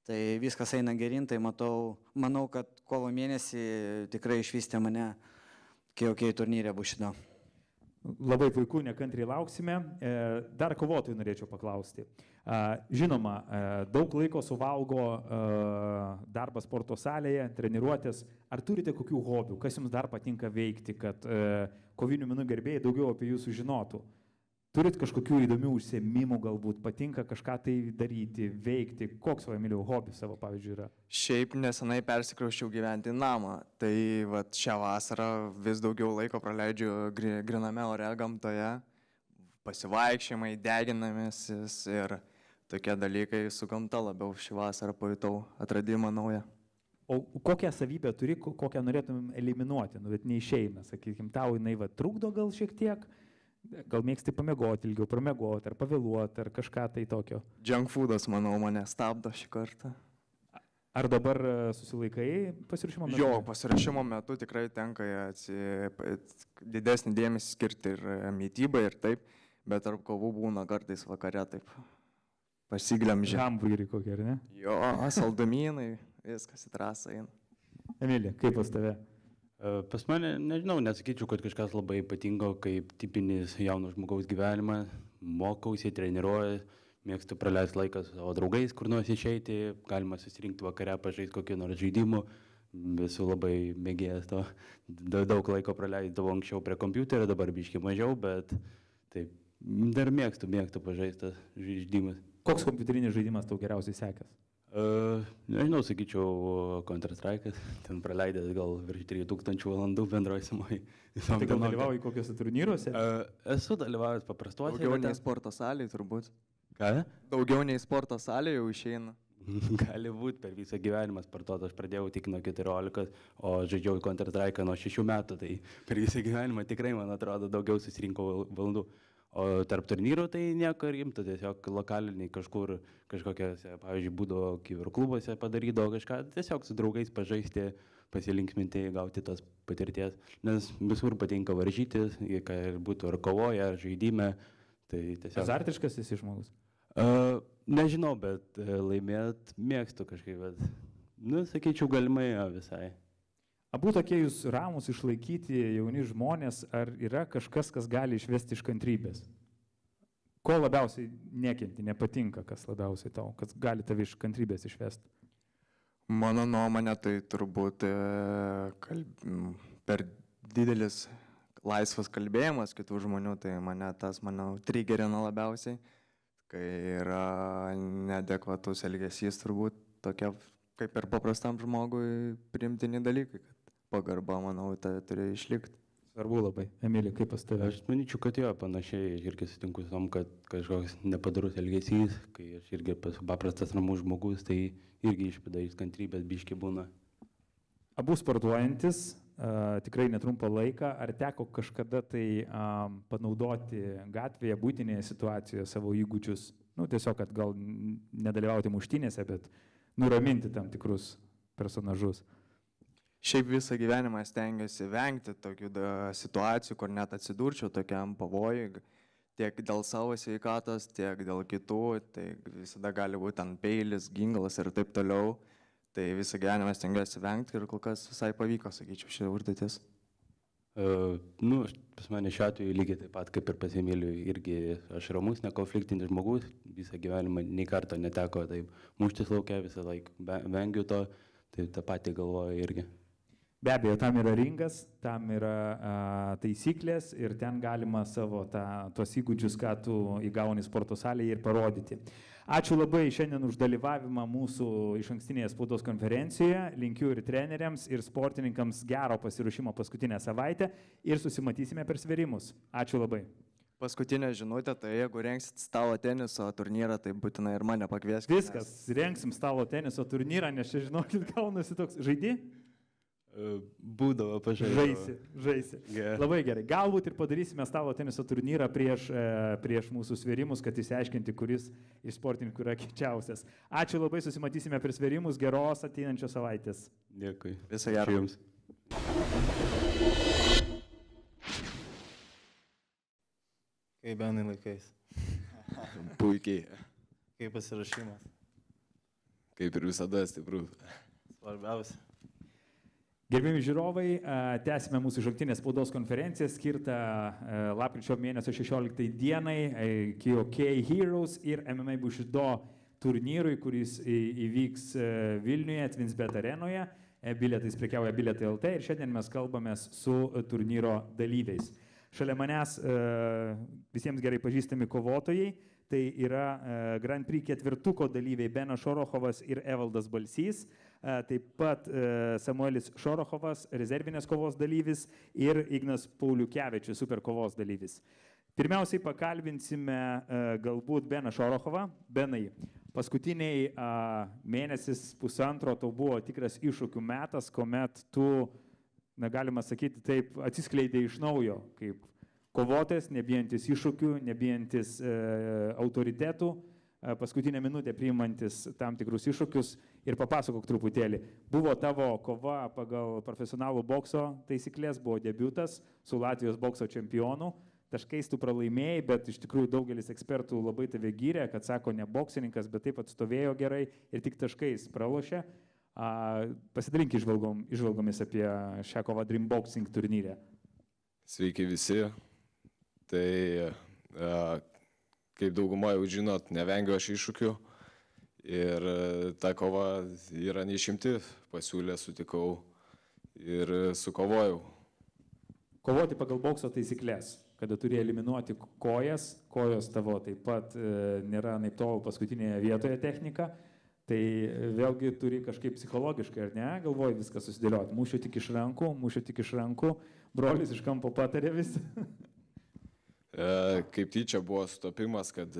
Tai viskas eina gerin, tai manau, kad kovo mėnesį tikrai išvystė mane KOK turnyre Bushido. Labai puiku, nekantriai lauksime. Dar kovotojų norėčiau paklausti. Žinoma, daug laiko suvalgo darbas sporto salėje, treniruotės. Ar turite kokių hobių? Kas jums dar patinka veikti, kad kovinių menų gerbėjai daugiau apie jūs sužinotų? Turit kažkokių įdomių užsiėmimų, galbūt patinka kažką tai daryti, veikti? Koks Emilijau hobis savo, pavyzdžiui, yra? Šiaip nesenai persikrausčiau gyventi į namą. Tai šią vasarą vis daugiau laiko praleidžiu griname ore gamtoje, pasivaikščiojimai, deginamasis ir tokie dalykai su gamta labiau šį vasarą pajutau atradimą naują. O kokią savybę turi, kokią norėtumėm eliminuoti? Bet neišeina, sakykime, tau jinai trukdo gal šiek tiek? Gal mėgsti pamiegoti, ilgiau pramegoti, ar pavėluoti, ar kažką tai tokio? Junk foodas, manau, mane stabdo šį kartą. Ar dabar susilaikai pasirašymo metu? Jo, pasirašymo metu tikrai tenka didesnį dėmesį skirti ir mytybai ir taip, bet tarp kovų būna kartais vakare taip pasiglemžia. Hamburgerį kokie, ar ne? Jo, saldumynai, viskas į trasą eina. Emilija, kaip pas tave? Pas mane, nežinau, nesakyčiau, kad kažkas labai ypatingo, kaip tipinis jauno žmogaus gyvenimą. Mokausi, treniruoju, mėgstu praleisti laiką su savo draugais, kur nors išeiti, galima susirinkti vakare, pažaisti kokį nors žaidimų. Esu labai mėgėjęs to. Daug laiko praleisdavau anksčiau prie kompiuterio, dabar biškai mažiau, bet taip, dar mėgstu pažaisti žaidimus. Koks kompiuterinis žaidimas tau geriausiai sekės? Nežinau, sakyčiau, Counter-Strike'as, ten praleidęs gal virš 3000 valandų bendroje sumoje. Tai gal dalyvauji kokiuose turnyruose? Esu dalyvavęs paprastuose. Daugiau nei sporto salėje turbūt. Ką? Daugiau nei sporto salėje jau išeina. Gali būti, per visą gyvenimą sportuoti aš pradėjau tik nuo 14, o žaidžiau Counter-Strike'ą nuo 6 metų, tai per visą gyvenimą tikrai, man atrodo, daugiau susirinkau valandų. O tarp turnyrų tai nieko rimto, tiesiog lokaliniai kažkokiose, pavyzdžiui, būdavo kivirų klubuose padarydavo kažką, tiesiog su draugais pažaisti, pasilinksminti, gauti tos patirties, nes visur patinka varžytis, kad būtų ar kovoje, ar žaidime. Tai tiesiog... Azartiškas esi žmogus? Nežinau, bet laimėt mėgstu kažkaip, bet, sakyčiau, galimai visai. Abu tokie jūs ramus išlaikyti jauni žmonės, ar yra kažkas, kas gali išvesti iš kantrybės? Ko labiausiai nekenti, nepatinka, kas labiausiai tau, kas gali tave iš kantrybės išvesti? Mano nuomonė, tai turbūt per didelis laisvas kalbėjimas kitų žmonių, tai mane tas, manau, trigerina labiausiai, kai yra neadekvatus elgesys, turbūt tokia kaip ir paprastam žmogui priimtini dalykai, kad pagarba, manau, tai turėjo išlikti. Svarbu labai. Emilija, kaip pas tave? Aš manyčiau, kad jo, panašiai, aš irgi sutinku su tom, kad kažkoks nepadarus elgesys, kai aš irgi paprastas ramus žmogus, tai irgi išpida iš kantrybės biški būna. Abu sportuojantis, tikrai netrumpą laiką, ar teko kažkada tai panaudoti gatvėje, būtinėje situacijoje savo įgūdžius, tiesiog, kad gal nedalyvauti muštynėse, bet nuraminti tam tikrus personažus? Šiaip visą gyvenimą stengiuosi vengti tokių situacijų, kur net atsidurčiau tokiam pavojui, tiek dėl savo sveikatos, tiek dėl kitų, tai visada gali būti ant peilis, ginklas ir taip toliau. Tai visą gyvenimą stengiuosi vengti ir kol kas visai pavyko, sakyčiau, ši užduotis. Pas mane šiuo atveju lygiai taip pat kaip ir pas Emilių, irgi aš ramus, nekonfliktinis žmogus, visą gyvenimą nei karto neteko taip muštis laukia, visą laiką vengiu to, tai tą patį galvoju irgi. Be abejo, tam yra ringas, tam yra taisyklės ir ten galima savo tuos įgūdžius, ką tu įgauni sporto salėje ir parodyti. Ačiū labai šiandien už dalyvavimą mūsų išankstinėje spaudos konferencijoje. Linkiu ir treneriams, ir sportininkams gero pasiruošimo paskutinę savaitę ir susimatysime per sverimus. Ačiū labai. Paskutinė žinutė, tai jeigu rengsit stalo teniso turnyrą, tai būtinai ir mane pakvieskite. Viskas, rengsim stalo teniso turnyrą, nes čia, žinokit, gaunasi toks žaidži. Būdavo pažaidžiu. Žaisi. Labai gerai. Galbūt ir padarysime stalo teniso turnyrą prieš mūsų sverimus, kad įsiaiškinti, kuris iš sportininkų yra kiečiausias. Ačiū labai, susimatysime per sverimus, geros ateinančios savaitės. Dėkui. Visą gerą jums. Kaip Benai laikais? Puikiai. Kaip pasirašymas? Kaip ir visada stiprus. Svarbiausia. Gerbimi žiūrovai, tęsime mūsų išankstinės spaudos konferenciją skirtą lapkričio mėnesio 16 dienai KOK Heroes ir MMA Bushido turnyrui, kuris įvyks Vilniuje, Twinsbet arenoje. Bilietais prekiauja Bilietai LT ir šiandien mes kalbamės su turnyro dalyviais. Šalia manęs visiems gerai pažįstami kovotojai. Tai yra Grand Prix ketvirtuko dalyviai Benas Šorochovas ir Evaldas Balsys, taip pat Samuelis Šorochovas, rezervinės kovos dalyvis, ir Ignas Pauliukevičius, super kovos dalyvis. Pirmiausiai pakalbinsime galbūt Beną Šorochovą. Benai, paskutiniai mėnesis pusantro tau buvo tikras iššūkių metas, kuomet tu, galima sakyti taip, atsiskleidė iš naujo kaip kovotojas, nebijantis iššūkių, nebijantis autoritetų, paskutinę minutę priimantis tam tikrus iššūkius. Ir papasakok truputėlį. Buvo tavo kova pagal profesionalų bokso taisyklės, buvo debiutas su Latvijos bokso čempionu. Taškais tu pralaimėjai, bet iš tikrųjų daugelis ekspertų labai tave gyrė, kad sako ne boksininkas, bet taip atstovėjo gerai ir tik taškais pralošė. Pasidalink išvalgomis apie šią kovą Dream Boxing turnyre. Sveiki visi. Tai, kaip dauguma jau žinot, nevengiu aš iššūkių ir ta kova yra neišimti, pasiūlė, sutikau ir sukovojau. Kovoti pagal bokso taisyklės, kada turi eliminuoti kojas, kojos tavo taip pat nėra naip tol paskutinėje vietoje technika, tai vėlgi turi kažkaip psichologiškai, ar ne, galvoji viską susidėlioti. Mūšiu tik iš rankų, brolis iš kampo patarė visą. Kaip tyčia buvo sutapimas, kad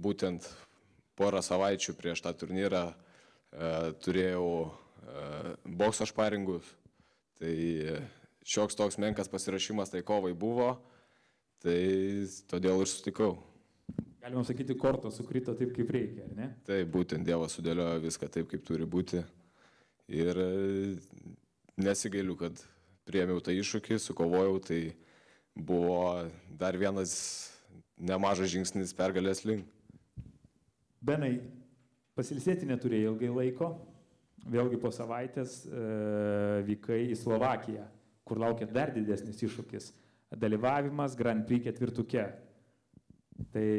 būtent porą savaičių prieš tą turnyrą turėjau bokso šparingus. Tai šioks toks menkas pasirašymas tai kovai buvo. Tai todėl ir sutikau. Galima sakyti, kortos sukrito taip, kaip reikia, ar ne? Tai būtent Dievas sudėliojo viską taip, kaip turi būti. Ir nesigailiu, kad priėmiau tą iššūkį, sukovojau, tai buvo dar vienas nemažas žingsnis pergalės link. Benai, pasilsėti neturėjai ilgai laiko, vėlgi po savaitės vykai į Slovakiją, kur laukia dar didesnis iššūkis - dalyvavimas Grand Prix ketvirtuke. Tai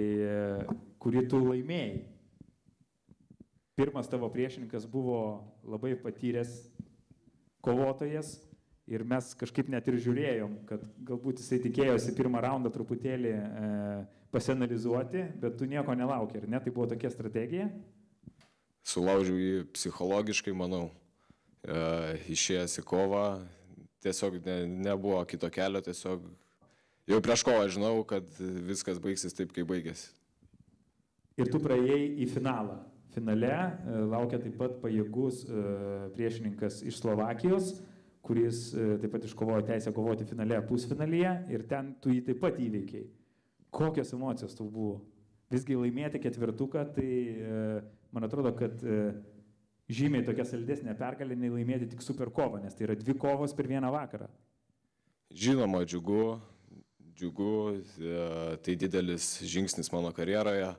kurį tu laimėjai. Pirmas tavo priešininkas buvo labai patyręs kovotojas ir mes kažkaip net ir žiūrėjom, kad galbūt jisai tikėjosi pirmą raundą truputėlį pasianalizuoti, bet tu nieko nelauki, ar ne? Tai buvo tokia strategija? Sulaužiau jį psichologiškai, manau, išėjęs į kovą, tiesiog nebuvo kito kelio, tiesiog jau prieš kovą žinau, kad viskas baigsis taip, kaip baigėsi. Ir tu praėjai į finalą. Finale laukia taip pat pajėgus priešininkas iš Slovakijos, kuris taip pat iškovojo teisę kovoti finale pusfinalyje ir ten tu jį taip pat įveikiai. Kokios emocijos tau buvo? Visgi laimėti ketvirtuką, tai man atrodo, kad žymiai tokia saldesnė pergalė nei laimėti tik super kovą, nes tai yra 2 kovos per vieną vakarą. Žinoma, džiugu, tai didelis žingsnis mano karjeroje,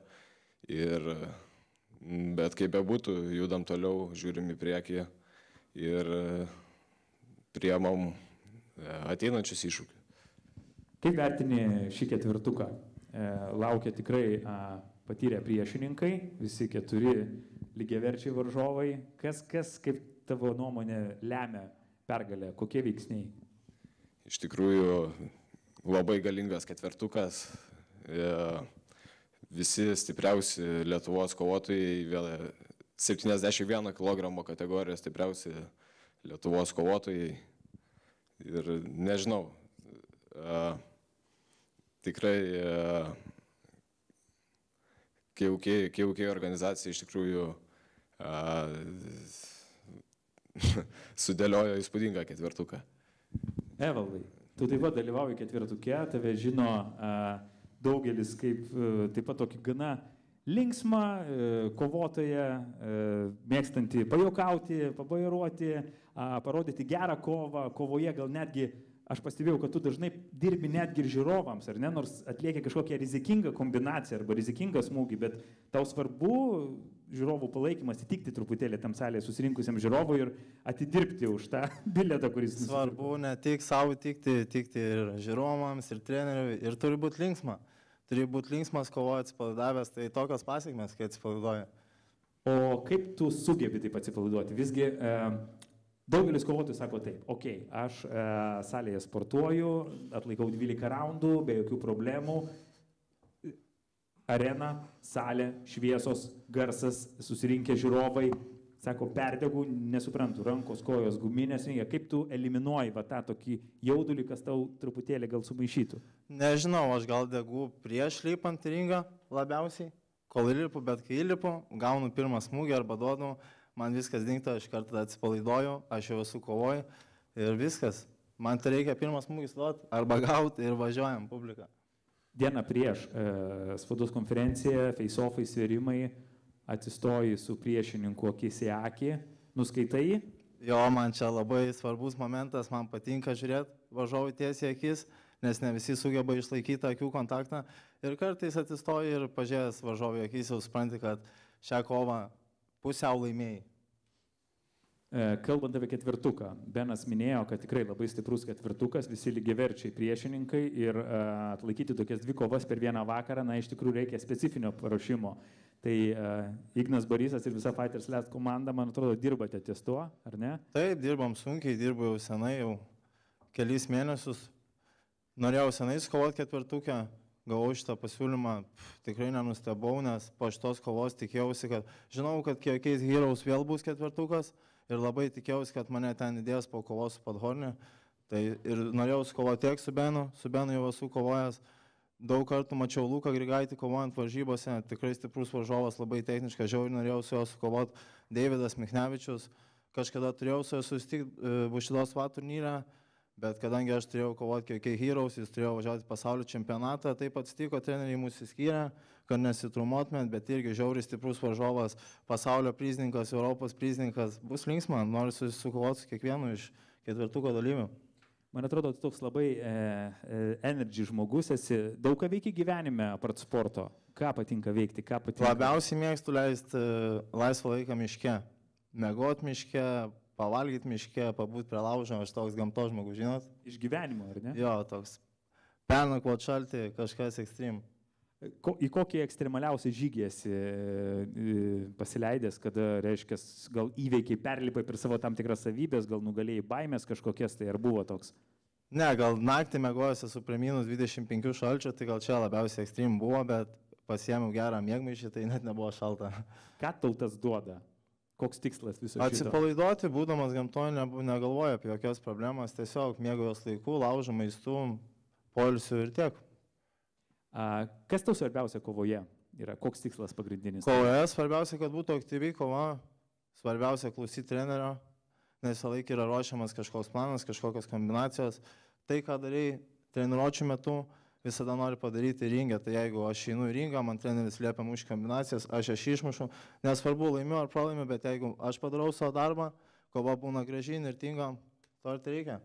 bet kaip bebūtų, judam toliau, žiūrim į priekį ir priemam ateinančius iššūkius. Kaip vertini šį ketvirtuką? Laukia tikrai patyrę priešininkai, visi 4 lygiaverčiai varžovai. Kas, kaip tavo nuomonė, lemia pergalę? Kokie veiksniai? Iš tikrųjų, labai galingas ketvirtukas. Visi stipriausi Lietuvos kovotojai, 71 kg kategorijos stipriausi Lietuvos kovotojai. Ir nežinau, tikrai KUK organizacija iš tikrųjų sudėliojo įspūdingą ketvirtuką. Evaldai, tu taip pat dalyvauji ketvirtuke, tave žino daugelis kaip taip pat tokį gana linksmą kovotoją, mėgstantį pajuokauti, pabairuoti, parodyti gerą kovą, kovoje gal netgi, aš pastebėjau, kad tu dažnai dirbi netgi ir žiūrovams, ar ne, nors atlieki kažkokią rizikingą kombinaciją arba rizikingą smūgį, bet tau svarbu žiūrovų palaikymas, įtikti truputėlį tam salėje susirinkusiam žiūrovui ir atidirbti už tą bilietą, kuris... Svarbu ne tik savo tikti ir žiūrovams, ir treneriui, ir turi būti linksma. Turi būti linksmas, kovoja atsipalaidavęs, tai tokios pasiekmes, kai atsipalaiduoja. O kaip tu sugebi taip atsipalaiduoti? Visgi daugelis kovotojų sako taip, aš salėje sportuoju, atlaikau 12 raundų, be jokių problemų, arena, salė, šviesos, garsas, susirinkę žiūrovai, sako, perdegu, nesuprantu, rankos, kojos, guminės, kaip tu eliminuoji tą tokį jaudulį, kas tau truputėlį gal sumaišytų? Nežinau, aš gal degu prieš lipant į ringą labiausiai, kol įlipu, bet kai įlipu, gaunu pirmą smūgį arba duodu, man viskas dingta, aš kartą atsipalaiduoju, aš jau esu kovoju ir viskas. Man tai reikia pirmą smūgį duoti arba gauti ir važiuojam publiką. Dieną prieš spaudos konferenciją, face-offai, svėrimai, atsistoji su priešininku akis į akį, nuskaitai? Jo, man čia labai svarbus momentas, man patinka žiūrėti varžovui tiesiai akis, nes ne visi sugeba išlaikyti akių kontaktą ir kartais atsistoji ir pažiūrėjęs varžovui akis jau supranti, kad šią kovą pusiau laimėjai. Kalbant apie ketvirtuką, Benas minėjo, kad tikrai labai stiprus ketvirtukas, visi lygiaverčiai priešininkai ir atlaikyti tokias 2 kovas per vieną vakarą, iš tikrųjų reikia specifinio paruošimo. Tai Ignas Borysas ir visa Fighters Last komanda, man atrodo, dirbate ties tuo, ar ne? Taip, dirbam sunkiai, dirbu jau senai, jau kelis mėnesius. Norėjau senai kovoti ketvirtukę, gavau šitą pasiūlymą, tikrai nenustebau, nes po šitos kovos tikėjausi, kad žinau, kad KUK Heroes vėl bus ketvirtukas ir labai tikėjausi, kad mane ten įdės po kovos su Podhorne. Tai ir norėjau kovoti tiek su Benu jau esu kovojęs. Daug kartų mačiau Luką Grigaitį kovojant varžybose, tikrai stiprus varžovas, labai techniškas, žiauriai norėjau su juo sukovoti. Deividas Michnevičius, kažkada turėjau su juo susitikti Bushido SWAT turnyre, Bet kadangi aš turėjau kovoti KK Heroes, jis turėjo važiuoti pasaulio čempionatą, taip atsitiko, treneriai mūsų skyrė, kad nesitrumuotumėt, bet irgi žiauriai stiprus varžovas, pasaulio prizininkas, Europos prizininkas, bus linksma, noriu susikovoti su kiekvienu iš ketvirtuko dalyvių. Man atrodo, tu toks labai energy žmogus esi, daug ką veiki gyvenime apart sporto. Ką patinka veikti, ką patinka? Labiausiai mėgstu leisti laisvą laiką miške, miegot miške, pavalgyti miške, pabūti prie laužo, aš toks gamtos žmogus, žinot? Iš gyvenimo, ar ne? Jo, toks pernakvot šaltį, kažkas ekstrem. Į kokį ekstremaliausią žygį esi pasileidęs, kada, reiškia, gal įveikiai perlipai per savo tam tikras savybės, gal nugalėjai baimės kažkokias, tai ar buvo toks? Ne, gal naktį mėgojasi su prie minus 25 šalčio, tai gal čia labiausiai ekstrem buvo, bet pasiėmiau gerą miegmaišį, tai net nebuvo šalta. Ką tau tas duoda? Koks tikslas viso šito? Atsipalaiduoti, būdamas gamtoje, negalvoju apie jokios problemas, tiesiog mėgojos laikų, laužų, maistų, poilsių ir tiek. Kas tau svarbiausia kovoje yra? Koks tikslas pagrindinis? Kovoje svarbiausia, kad būtų aktyviai kova, svarbiausia klausyti trenerio, nes visą laiką yra ruošiamas kažkoks planas, kažkokios kombinacijos. Tai, ką darai treniruočių metu, visada nori padaryti ringę, tai jeigu aš einu į ringą, man treneris liepia mušti kombinacijas, aš išmušu, nesvarbu laimiu ar pralaimiu, bet jeigu aš padarau savo darbą, kova būna gražiai, nirtinga, to ir tai reikia.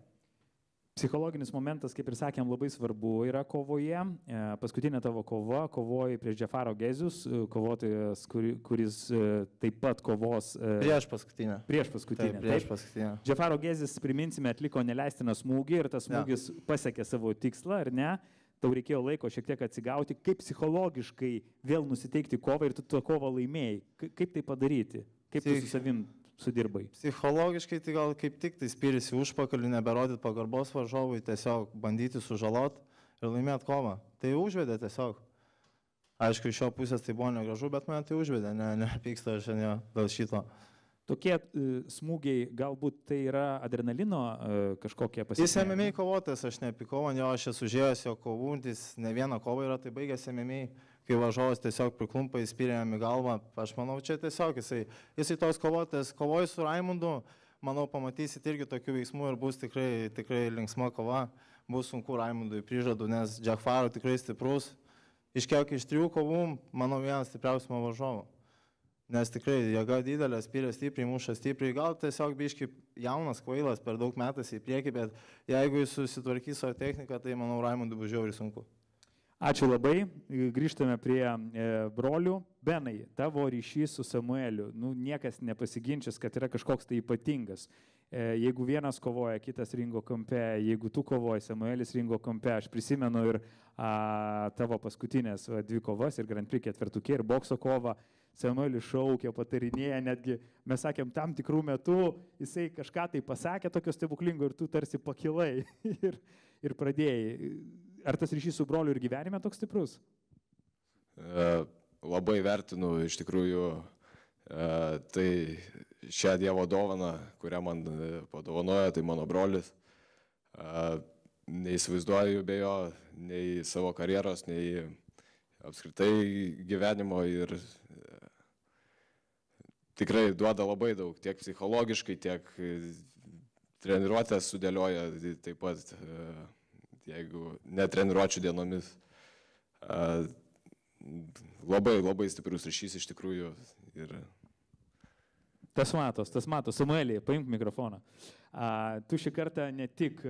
Psichologinis momentas, kaip ir sakėm, labai svarbu yra kovoje. Paskutinė tavo kova, kovoji prieš Džefaro Gezius, kovotojas, kuris taip pat kovos... Prieš paskutinę. Prieš paskutinę. Taip, prieš paskutinę. Džefaro Gezis, priminsime, atliko neleistiną smūgį ir tas smūgis pasiekė savo tikslą, ar ne? Tau reikėjo laiko šiek tiek atsigauti, kaip psichologiškai vėl nusiteikti kovą ir tu tą kovą laimėjai. Kaip tai padaryti? Kaip tu su savim sudirbai? Psichologiškai tai gal kaip tik tai spyrisi užpakalį, neberodyti pagarbos varžovui, tiesiog bandyti sužalot ir laimėti kovą. Tai užvedė tiesiog. Aišku, iš šio pusės tai buvo negražu, bet mane tai užvedė, nepyksta aš šiandien dėl šito. Tokie smūgiai, galbūt tai yra adrenalino kažkokie pasiekimai? Jis MMA kovotojas, aš nepykau, jo aš esu žiūrėjęs jo kovų, jis ne vieną kovą yra, tai baigęs MMA, kai varžovas tiesiog priklumpa, įspyrė jam į galvą, aš manau, čia tiesiog jisai toks kovotojas, kovoja su Raimundu, manau, pamatysit irgi tokių veiksmų ir bus tikrai linksma kova, bus sunku Raimundui, prižadu, nes Džefaro tikrai stiprus, iškiek iš 3 kovų, manau, vienas stipriausių mano varžovų. Nes tikrai jėga didelė, spyrė stipriai, muša stipriai, gal tiesiog biški jaunas, kvailas, per daug metas į priekį, bet jeigu jis susitvarkys savo techniką, tai manau Raimundui bus žiauriai sunku. Ačiū labai, grįžtame prie brolių. Benai, tavo ryšys su Samueliu, niekas nepasiginčys, kad yra kažkoks tai ypatingas. Jeigu vienas kovoja, kitas ringo kampe, jeigu tu kovoji, Samuelis ringo kampe, aš prisimenu ir tavo paskutinės 2 kovas, ir Grand Prix ketvirtukė, ir bokso kovą. Samuelis šaukė, patarinėja, netgi mes sakėm, tam tikrų metų jisai kažką tai pasakė tokio stebuklingo ir tu tarsi pakilai ir pradėjai. Ar tas ryšys su broliu ir gyvenime toks stiprus? Labai vertinu iš tikrųjų tai šią Dievo dovaną, kurią man padovanojo, tai mano brolis. Neįsivaizduoju be jo nei savo karjeros, nei apskritai gyvenimo ir tikrai duoda labai daug, tiek psichologiškai, tiek treniruotės sudėlioja taip pat, jeigu netreniruočių dienomis. Labai stiprus ryšys iš tikrųjų. Ir... Tas matos. Samuelį, paimk mikrofoną. Tu šį kartą ne tik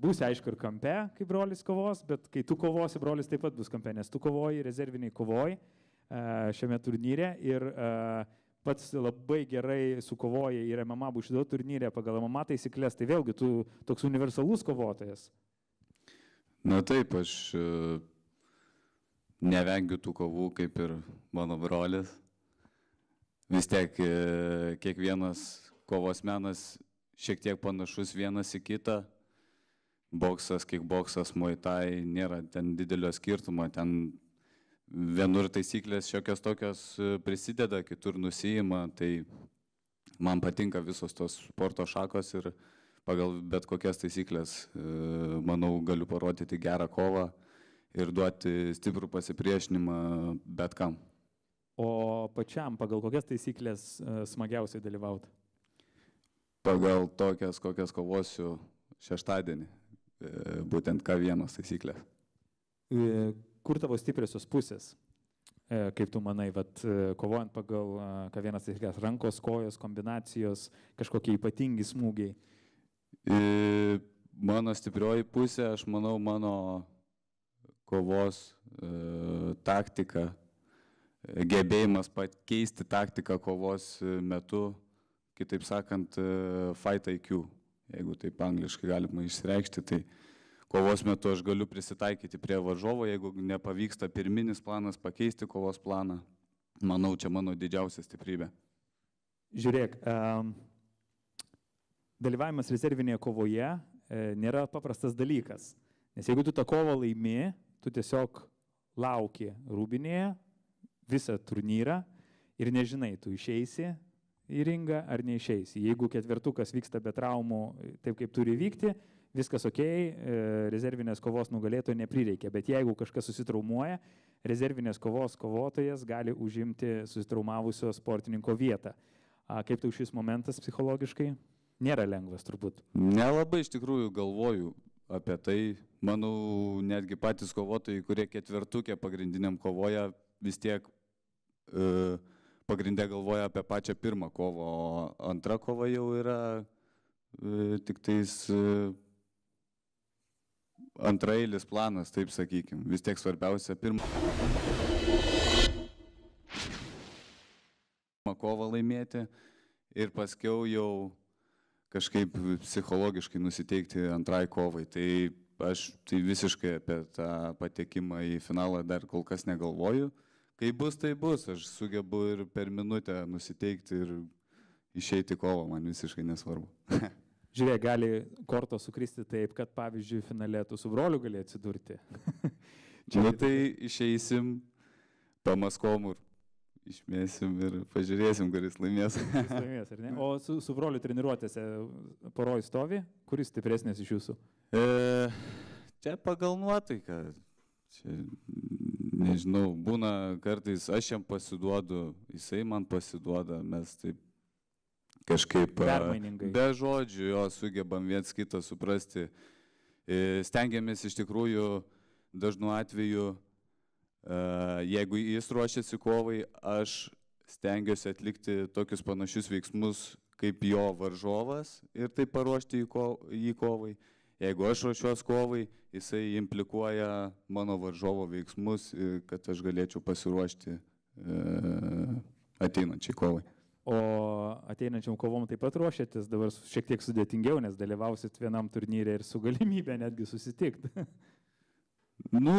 būsi aišku ir kampe, kai brolis kovos, bet kai tu kovosi, brolis taip pat bus kampe, nes tu kovoji, rezerviniai kovoji šiame turnyre ir pats labai gerai sukovojai ir MMA Bushido turnyre pagal MMA taisyklės, tai vėlgi tu toks universalus kovotojas. Na taip, aš nevengiu tų kovų kaip ir mano brolis. Vis tiek kiekvienas kovos menas šiek tiek panašus vienas į kitą. Boksas, kickboksas, muay thai, nėra ten didelio skirtumo. Ten vienur taisyklės šiokios tokios prisideda, kitur nusijima. Tai man patinka visos tos sporto šakos ir pagal bet kokias taisyklės, manau, galiu parodyti gerą kovą ir duoti stiprų pasipriešinimą bet kam. O pačiam pagal kokias taisyklės smagiausiai dalyvauti? Pagal tokias, kokias kovosiu šeštadienį, būtent K1 taisyklės. Kur tavo stipriosios pusės? Kaip tu manai, kovojant pagal K1 taisyklės, rankos, kojos, kombinacijos, kažkokie ypatingi smūgiai? Mano stiprioji pusė, aš manau, mano kovos taktika, gebėjimas pakeisti taktiką kovos metu, kitaip sakant, fight IQ, jeigu taip angliškai galima išsireikšti, tai kovos metu aš galiu prisitaikyti prie varžovo, jeigu nepavyksta pirminis planas pakeisti kovos planą. Manau, čia mano didžiausia stiprybė. Žiūrėk, dalyvavimas rezervinėje kovoje nėra paprastas dalykas. Nes jeigu tu tą kovą laimi, tu tiesiog lauki rūbinėje visą turnyrą ir nežinai, tu išeisi į ringą ar neišeisi. Jeigu ketvertukas vyksta be traumų taip, kaip turi vykti, viskas ok, rezervinės kovos nugalėtojo neprireikia, bet jeigu kažkas susitraumuoja, rezervinės kovos kovotojas gali užimti susitraumavusio sportininko vietą. Kaip tau šis momentas psichologiškai? Nėra lengvas turbūt. Nelabai iš tikrųjų galvoju apie tai. Manau, netgi patys kovotojai, kurie ketvertukė pagrindiniam kovoja, vis tiek pagrindė galvoja apie pačią pirmą kovą, o antra kova jau yra tik tais antraeilis planas, taip sakykim. Vis tiek svarbiausia pirmą kovą laimėti ir paskiau jau kažkaip psichologiškai nusiteikti antrai kovai. Tai aš visiškai apie tą patekimą į finalą dar kol kas negalvoju. Kai bus, tai bus. Aš sugebu ir per minutę nusiteikti ir išeiti kovą, man visiškai nesvarbu. Žiūrėk, gali kortos sukristi taip, kad pavyzdžiui finale tu su broliu gali atsidurti. Nu tai išeisim, pamaskom ir išmėsim ir pažiūrėsim, kuris laimės. Laimės, ar ne? O su broliu treniruotėse poroj stovi, kuris stipresnės iš jūsų? Čia pagal nuotaiką. Čia, nežinau, būna kartais aš jam pasiduodu, jisai man pasiduoda, mes taip kažkaip be žodžių jo sugebam viens kitą suprasti. Stengiamės iš tikrųjų dažnu atveju, jeigu jis ruošiasi kovai, aš stengiuosi atlikti tokius panašius veiksmus kaip jo varžovas ir taip paruošti jį kovai. Jeigu aš ruošiuos kovai, jisai implikuoja mano varžovo veiksmus, kad aš galėčiau pasiruošti ateinančiai kovai. O ateinančiam kovom taip pat ruošiatės, dabar šiek tiek sudėtingiau, nes dalyvausit vienam turnyrė ir su galimybė netgi susitikti. Nu,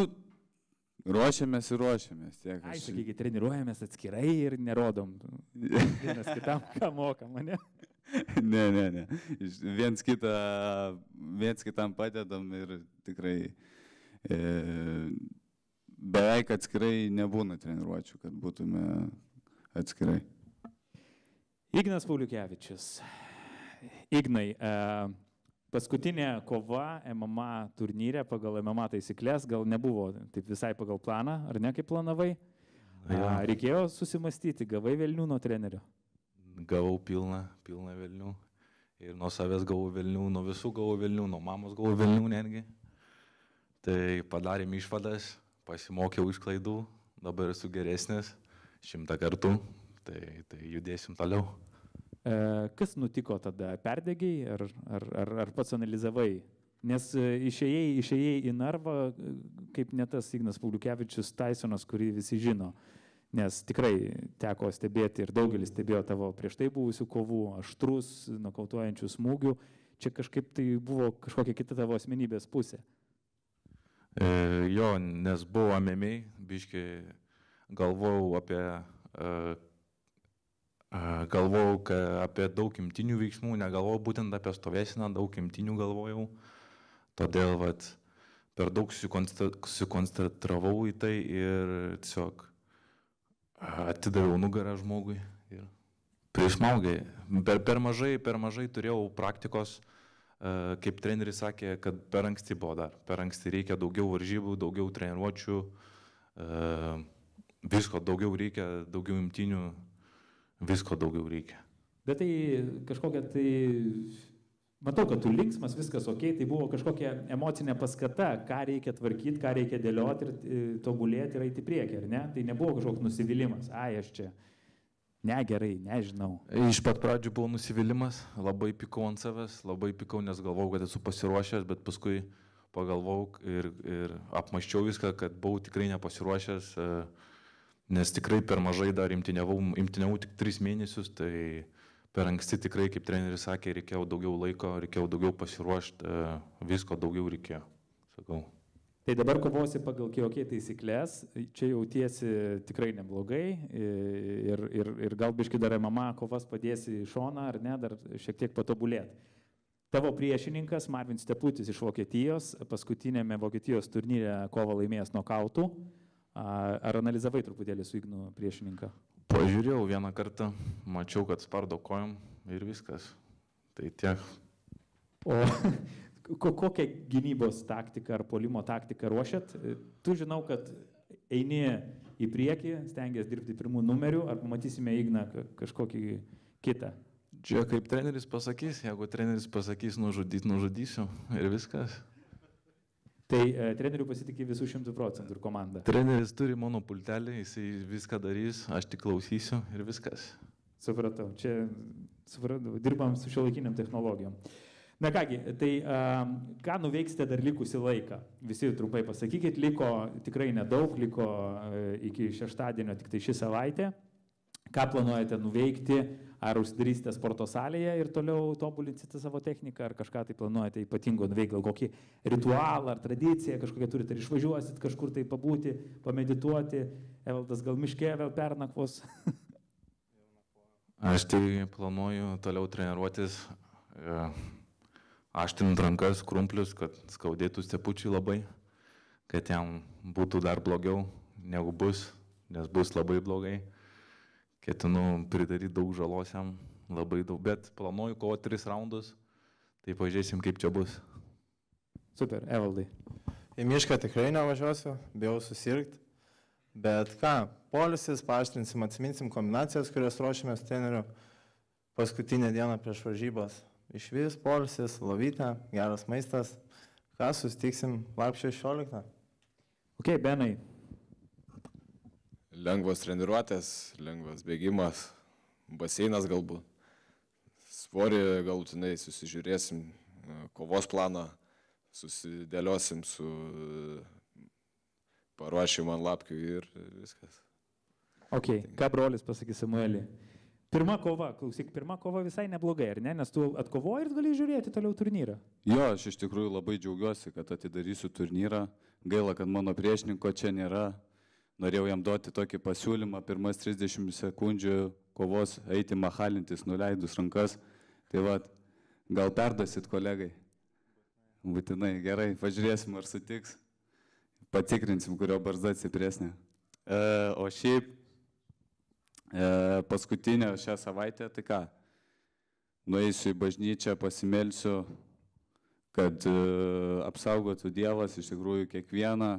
ruošiamės ir ruošiamės. Ai, sakykit, treniruojamės atskirai ir nerodom vienas kitam, ką mokam, ne? Ne. Viens kitam padedam ir tikrai beveik atskirai nebūna treniruočių, kad būtume atskirai. Ignas Pauliukevičius. Ignai, paskutinė kova MMA turnyre pagal MMA taisyklės gal nebuvo taip visai pagal planą, ar ne kaip planavai? Reikėjo susimastyti, gavai velnių nuo trenerio? Gavau pilną velnių. Ir nuo savęs gavau velnių, nuo visų gavau velnių, nuo mamos gavau velnių netgi. Tai padarėm išvadas, pasimokiau iš klaidų, dabar esu geresnis 100 kartų. Tai judėsim toliau. Kas nutiko tada? Perdegei ar pats analizavai? Nes išėjai į narvą, kaip ne tas Ignas Pauliukevičius Tysonas, kurį visi žino. Nes tikrai teko stebėti ir daugelis stebėjo tavo prieš tai buvusių kovų, aštrus, nokautuojančių smūgių. Čia kažkaip tai buvo kažkokia kita tavo asmenybės pusė. Jo, nes buvo MMA, biškai galvojau apie daug imtinių veiksmų, negalvojau būtent apie stovėseną, daug imtinių galvojau. Todėl per daug susikoncentravau į tai ir tiesiog atidaviau nugarą žmogui ir prismaugė. Per mažai turėjau praktikos, kaip treneris sakė, kad per anksti buvo dar. Per anksti reikia daugiau varžybų, daugiau treniruočių, visko daugiau reikia, daugiau imtinių. Visko daugiau reikia. Bet tai kažkokia tai Matau, kad tu linksmas, viskas ok, tai buvo kažkokia emocinė paskata, ką reikia tvarkyti, ką reikia dėlioti ir tobulėti ir eiti į priekį, ar ne? Tai nebuvo kažkoks nusivylimas, aš čia negerai, nežinau. Iš pat pradžių buvo nusivylimas, labai pikau ant savęs, labai pikau, nes galvojau, kad esu pasiruošęs, bet paskui pagalvojau ir apmaščiau viską, kad buvau tikrai nepasiruošęs, nes tikrai per mažai dar imtiniavau tik 3 mėnesius, tai per anksti tikrai, kaip treneris sakė, reikėjo daugiau laiko, reikėjo daugiau pasiruošti, visko daugiau reikėjo, sakau. Tai dabar kovosi pagal KOK taisyklės, čia jautiesi tikrai neblogai ir gal biški dar MMA kovas padėsi į šoną, ar ne, dar šiek tiek patobulėti. Tavo priešininkas Marvin Steputis iš Vokietijos, paskutinėme Vokietijos turnyre kovą laimėjęs nokautų. Ar analizavai truputėlį su Ignu priešininką? Pažiūrėjau vieną kartą, mačiau, kad spardo kojom ir viskas. Tai tiek. O kokią gynybos taktiką ar puolimo taktiką ruošiat? Tu žinau, kad eini į priekį, stengiasi dirbti pirmų numerių, ar pamatysime Igną kažkokį kitą? Čia kaip treneris pasakys, jeigu treneris pasakys nužudysiu ir viskas. Tai trenerių pasitikė visų 100% ir komanda. Treneris turi mano pultelį, jisai viską darys, aš tik klausysiu ir viskas. Supratau, čia dirbam su šiuolaikiniam technologijom. Na kągi, tai ką nuveiksite dar likusį laiką? Visi trumpai pasakykit, liko tikrai nedaug, liko iki šeštadienio tik tai ši savaitė. Ką planuojate nuveikti? Ar užsidarysite sporto salėje ir toliau tobulinsite savo techniką, ar kažką tai planuojate ypatingo nuveikti, gal kokį ritualą ar tradiciją, kažkokią turite, ar išvažiuosit kažkur tai pabūti, pamedituoti, Evaldas gal miške vėl pernakvos? Aš tai planuoju toliau treniruotis, aštrint rankas, krumplius, kad skaudėtų Stepučiui labai, kad jam būtų dar blogiau negu bus, nes bus labai blogai. Ketinu pridaryti daug žalos jam, labai daug, bet planuoju kovo 3 raundus, tai pažiūrėsim, kaip čia bus. Super, Evaldai. Į mišką tikrai nevažiuosiu, bijau susirgti, bet ką, polisis, paaštrinsim, atsiminsim kombinacijas, kurias ruošimės treneriu paskutinę dieną prieš varžybas. Išvis, polisis, lovytė, geras maistas, ką susitiksim lapkričio 16. Ok, Benai. Lengvos treniruotės, lengvas bėgimas, baseinas galbūt. Svorį galutinai susižiūrėsim, kovos planą susidėliosim su paruošim ant lapkių ir viskas. Ok, ką brolis pasakys Samuelį? Pirma kova, klausyk, pirma kova visai neblogai, ar ne? Nes tu atkovoji ir gali žiūrėti toliau turnyrą. Jo, aš iš tikrųjų labai džiaugiuosi, kad atidarysiu turnyrą. Gaila, kad mano priešininko čia nėra. Norėjau jam duoti tokį pasiūlymą, pirmas 30 sekundžių kovos eiti mahalintis, nuleidus rankas. Tai va, gal perdasit kolegai? Būtinai, gerai, pažiūrėsim, ar sutiks. Patikrinsim, kurio barzda stipresnė. O šiaip, paskutinę šią savaitę, tai ką? Nueisiu į bažnyčią, pasimelsiu, kad apsaugotų Dievas iš tikrųjų kiekvieną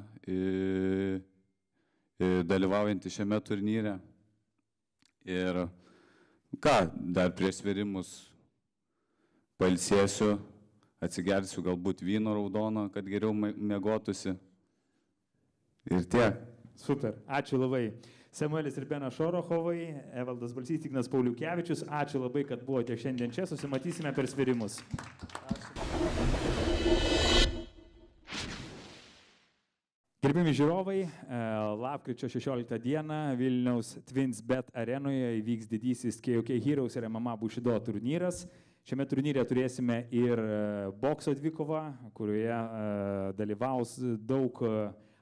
dalyvaujantį šiame turnyre. Ir ką, dar prieš sverimus pailsėsiu, atsigersiu galbūt vyno raudono, kad geriau mėgotųsi. Ir tiek. Super, ačiū labai. Samuelis ir Benas Šorochovai, Evaldas Balsys, Ignas Pauliukevičius, ačiū labai, kad buvote šiandien čia, susimatysime per sverimus. Gerbimi žiūrovai, lapkričio 16 dieną Vilniaus TwinsBet arenoje įvyks didysis KOK Heroes ir MMA Bushido turnyras. Šiame turnyre turėsime ir bokso dvikovą, kurioje dalyvaus daug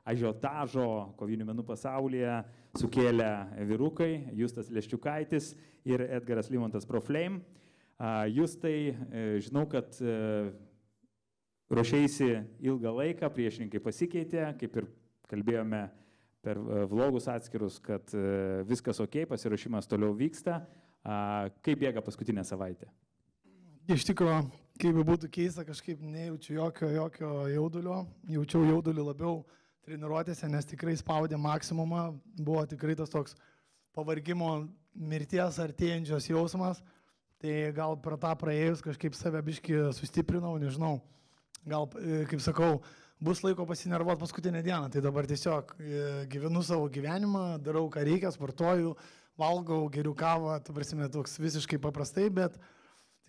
ažiotažo kovinių menų pasaulyje sukėlę vyrukai, Justas Leščiukaitis ir Edgaras Limontas Proflame. Justai, žinau, kad ruošėsi ilgą laiką, priešininkai pasikeitė, kaip ir kalbėjome per vlogus atskirus, kad viskas ok, pasiruošimas toliau vyksta. Kaip bėga paskutinę savaitę? Iš tikrųjų, kaip būtų keista, kažkaip nejaučiu jokio jaudulio. Jaučiau jaudulį labiau treniruotėse, nes tikrai spaudė maksimumą. Buvo tikrai tas toks pavargimo mirties artėjančios jausmas. Tai gal per tą praėjus kažkaip save biški sustiprinau, nežinau. Gal, kaip sakau, bus laiko pasinervuoti paskutinę dieną. Tai dabar tiesiog gyvenu savo gyvenimą, darau ką reikia, sportuoju, valgau, geriu kavą, tu prasime, toks visiškai paprastai, bet